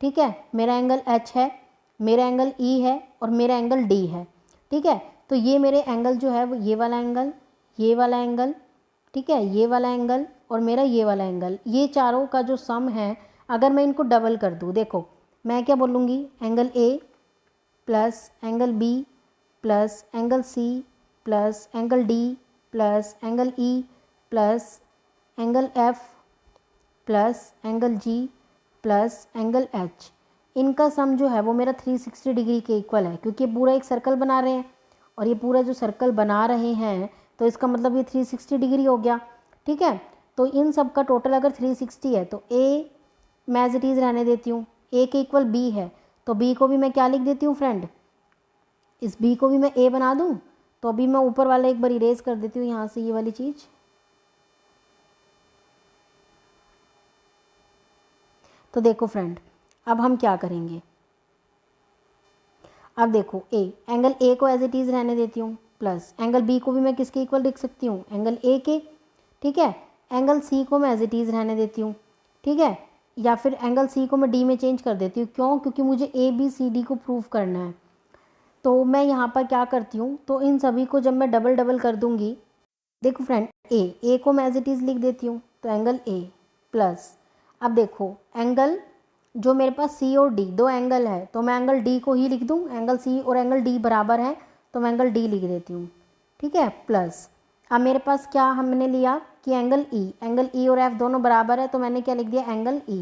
ठीक है, मेरा एंगल H है, मेरा एंगल E है और मेरा एंगल D है, ठीक है। तो ये मेरे एंगल जो है वो ये वाला एंगल, ये वाला एंगल, ठीक है, ये वाला एंगल और मेरा ये वाला एंगल, ये चारों का जो सम है, अगर मैं इनको डबल कर दूँ, देखो मैं क्या बोलूँगी, angle A plus angle B plus angle C plus angle D plus angle E plus angle F plus angle G plus angle H, इनका सम जो है वो मेरा 360 डिग्री के इक्वल है, क्योंकि पूरा एक सर्कल बना रहे हैं। और ये पूरा जो सर्कल बना रहे हैं तो इसका मतलब ये 360 डिग्री हो गया, ठीक है। तो इन सब का टोटल अगर 360 है तो A मैं एज इट इज़ रहने देती हूँ, A के इक्वल B है, तो B को भी मैं क्या लिख देती हूँ फ्रेंड, इस B को भी मैं A बना दूँ। तो अभी मैं ऊपर वाला एक बार इरेज कर देती हूँ यहाँ से ये वाली चीज़। तो देखो फ्रेंड, अब हम क्या करेंगे, अब देखो एंगल A को एज इट इज़ रहने देती हूँ, प्लस एंगल B को भी मैं किसके इक्वल लिख सकती हूँ, एंगल A के, ठीक है। एंगल C को मैं एज इट इज़ रहने देती हूँ, ठीक है, या फिर एंगल C को मैं D में चेंज कर देती हूँ। क्यों, क्योंकि मुझे ABCD को प्रूव करना है। तो मैं यहाँ पर क्या करती हूँ, तो इन सभी को जब मैं डबल डबल कर दूँगी, देखो फ्रेंड, A को मैं एज इट इज़ लिख देती हूँ, तो एंगल A प्लस, अब देखो एंगल जो मेरे पास C और D दो एंगल है, तो मैं एंगल D को ही लिख दूँ, एंगल C और एंगल D बराबर है तो मैं एंगल D लिख देती हूँ, ठीक है। प्लस अब मेरे पास क्या हमने लिया कि एंगल E और F दोनों बराबर है, तो मैंने क्या लिख दिया, एंगल E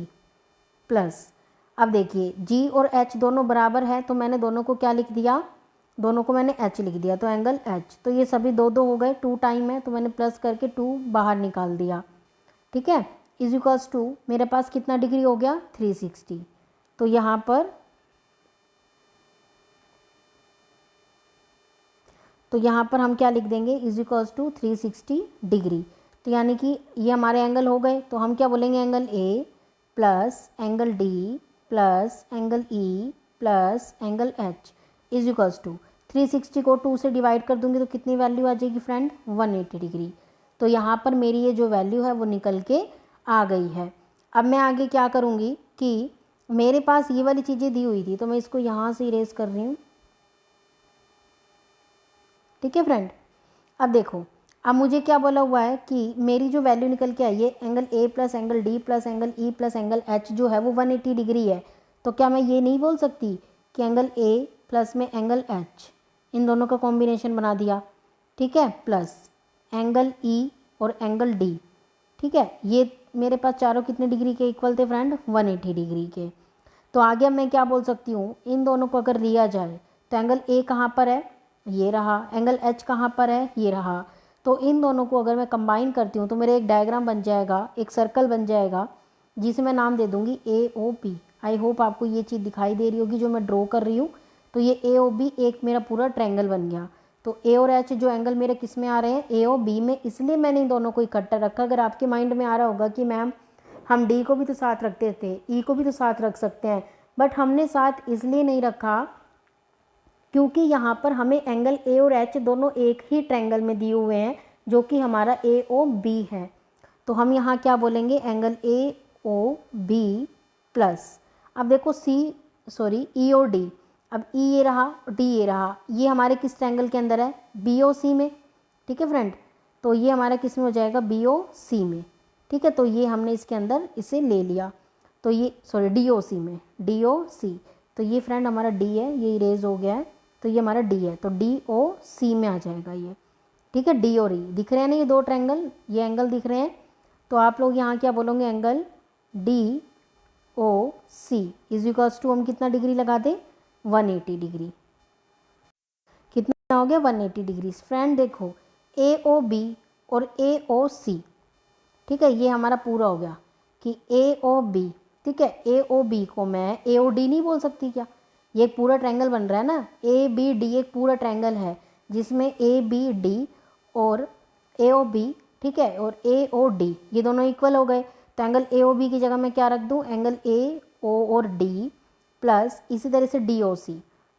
प्लस। अब देखिए G और H दोनों बराबर है, तो मैंने दोनों को क्या लिख दिया, दोनों को मैंने H लिख दिया, तो एंगल H। तो ये सभी दो दो हो गए, 2 टाइम है तो मैंने प्लस करके 2 बाहर निकाल दिया, ठीक है। इज इक्वल्स टू मेरे पास कितना डिग्री हो गया, 360। तो यहाँ पर हम क्या लिख देंगे, इज इक्वल्स टू 360 डिग्री। तो यानी कि ये हमारे एंगल हो गए। तो हम क्या बोलेंगे, angle A plus angle D plus angle E plus angle H is equals to 360 को 2 से डिवाइड कर दूंगी तो कितनी वैल्यू आ जाएगी फ्रेंड, 180 डिग्री। तो यहाँ पर मेरी ये जो वैल्यू है वो निकल के आ गई है। अब मैं आगे क्या करूँगी कि मेरे पास ये वाली चीज़ें दी हुई थी तो मैं इसको यहाँ से इरेज कर रही हूँ, ठीक है फ्रेंड। अब देखो, अब मुझे क्या बोला हुआ है कि मेरी जो वैल्यू निकल के आई है angle A plus angle D plus angle E plus angle H जो है वो 180 डिग्री है। तो क्या मैं ये नहीं बोल सकती कि एंगल ए प्लस में एंगल एच, इन दोनों का कॉम्बिनेशन बना दिया, ठीक है, प्लस एंगल ई और एंगल डी, ठीक है, ये मेरे पास चारों कितने डिग्री के इक्वल थे फ्रेंड, 180 डिग्री के। तो आगे मैं क्या बोल सकती हूँ, इन दोनों को अगर लिया जाए तो एंगल ए कहाँ पर है, ये रहा, एंगल एच कहाँ पर है, ये रहा। तो इन दोनों को अगर मैं कंबाइन करती हूँ तो मेरे एक डायग्राम बन जाएगा, एक सर्कल बन जाएगा जिसे मैं नाम दे दूँगी AOP। आई होप आपको ये चीज़ दिखाई दे रही होगी जो मैं ड्रॉ कर रही हूँ। तो ये AOB एक मेरा पूरा ट्रायंगल बन गया। तो ए और एच जो एंगल मेरे किस में आ रहे हैं, AOB में, इसलिए मैंने इन दोनों को इकट्ठा रखा। अगर आपके माइंड में आ रहा होगा कि मैम हम डी को भी तो साथ रखते थे, ई को भी तो साथ रख सकते हैं, बट हमने साथ इसलिए नहीं रखा क्योंकि यहाँ पर हमें एंगल ए और एच दोनों एक ही ट्रायंगल में दिए हुए हैं जो कि हमारा AOB है। तो हम यहाँ क्या बोलेंगे, एंगल AOB प्लस, अब देखो ई और डी, अब ई ये रहा, डी ये रहा, ये हमारे किस ट्रायंगल के अंदर है, BOC में, ठीक है फ्रेंड। तो ये हमारा किस में हो जाएगा, BOC में, ठीक है। तो ये हमने इसके अंदर इसे ले लिया, तो ये DOC में, DOC। तो ये फ्रेंड हमारा D है, ये इरेज हो गया है, तो ये हमारा D है, तो DOC में आ जाएगा ये, ठीक है। D और E दिख रहे हैं ना, ये दो ट्रायंगल, ये एंगल दिख रहे हैं। तो आप लोग यहाँ क्या बोलोगे, angle DOC is equals to, हम कितना डिग्री लगा दें, 180 डिग्री। कितना हो गया, 180 डिग्री। फ्रेंड देखो, AOB और AOC, ठीक है, ये हमारा पूरा हो गया कि AOB, ठीक है, AOB को मैं AOD नहीं बोल सकती क्या, ये एक पूरा ट्रायंगल बन रहा है ना, ABD एक पूरा ट्रायंगल है जिसमें ABD और AOB, ठीक है, और AOD ये दोनों इक्वल हो गए। तो एंगल AOB की जगह मैं क्या रख दूँ, एंगल AO और D प्लस इसी तरह से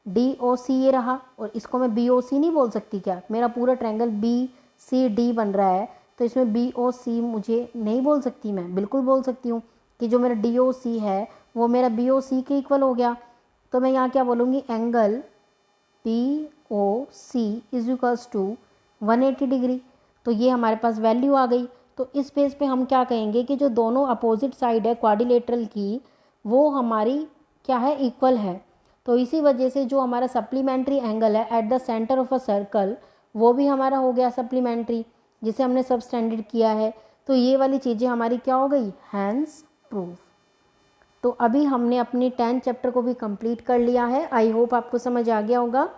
DOC ये रहा, और इसको मैं BOC नहीं बोल सकती क्या, मेरा पूरा ट्रायंगल BCD बन रहा है, तो इसमें BOC मुझे नहीं बोल सकती, मैं बिल्कुल बोल सकती हूँ कि जो मेरा DOC है वो मेरा BOC के इक्वल हो गया। तो मैं यहाँ क्या बोलूँगी, angle BOC is equals to 180 degree. तो ये हमारे पास वैल्यू आ गई। तो इस बेस पे हम क्या कहेंगे कि जो दोनों अपोजिट साइड है क्वाड्रिलेटरल की, वो हमारी क्या है, इक्वल है। तो इसी वजह से जो हमारा सप्लीमेंट्री एंगल है at the centre of a circle, वो भी हमारा हो गया सप्लीमेंट्री, जिसे हमने सब स्टैंडर्ड किया है। तो ये वाली चीज़ें हमारी क्या हो गई, हैंस प्रूफ। तो अभी हमने अपनी 10th चैप्टर को भी कंप्लीट कर लिया है। आई होप आपको समझ आ गया होगा।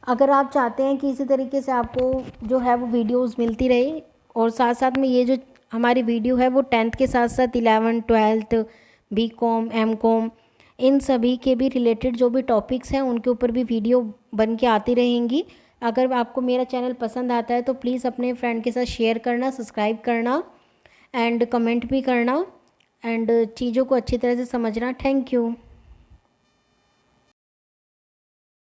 अगर आप चाहते हैं कि इसी तरीके से आपको जो है वो वीडियोस मिलती रहे, और साथ साथ में ये जो हमारी वीडियो है वो 10th के साथ साथ 11th 12th BCom MCom इन सभी के भी रिलेटेड जो भी टॉपिक्स हैं उनके ऊपर भी वीडियो बन के आती रहेंगी। अगर आपको मेरा चैनल पसंद आता है तो प्लीज़ अपने फ्रेंड के साथ शेयर करना, सब्सक्राइब करना एंड कमेंट भी करना, एंड चीज़ों को अच्छी तरह से समझना। Thank you.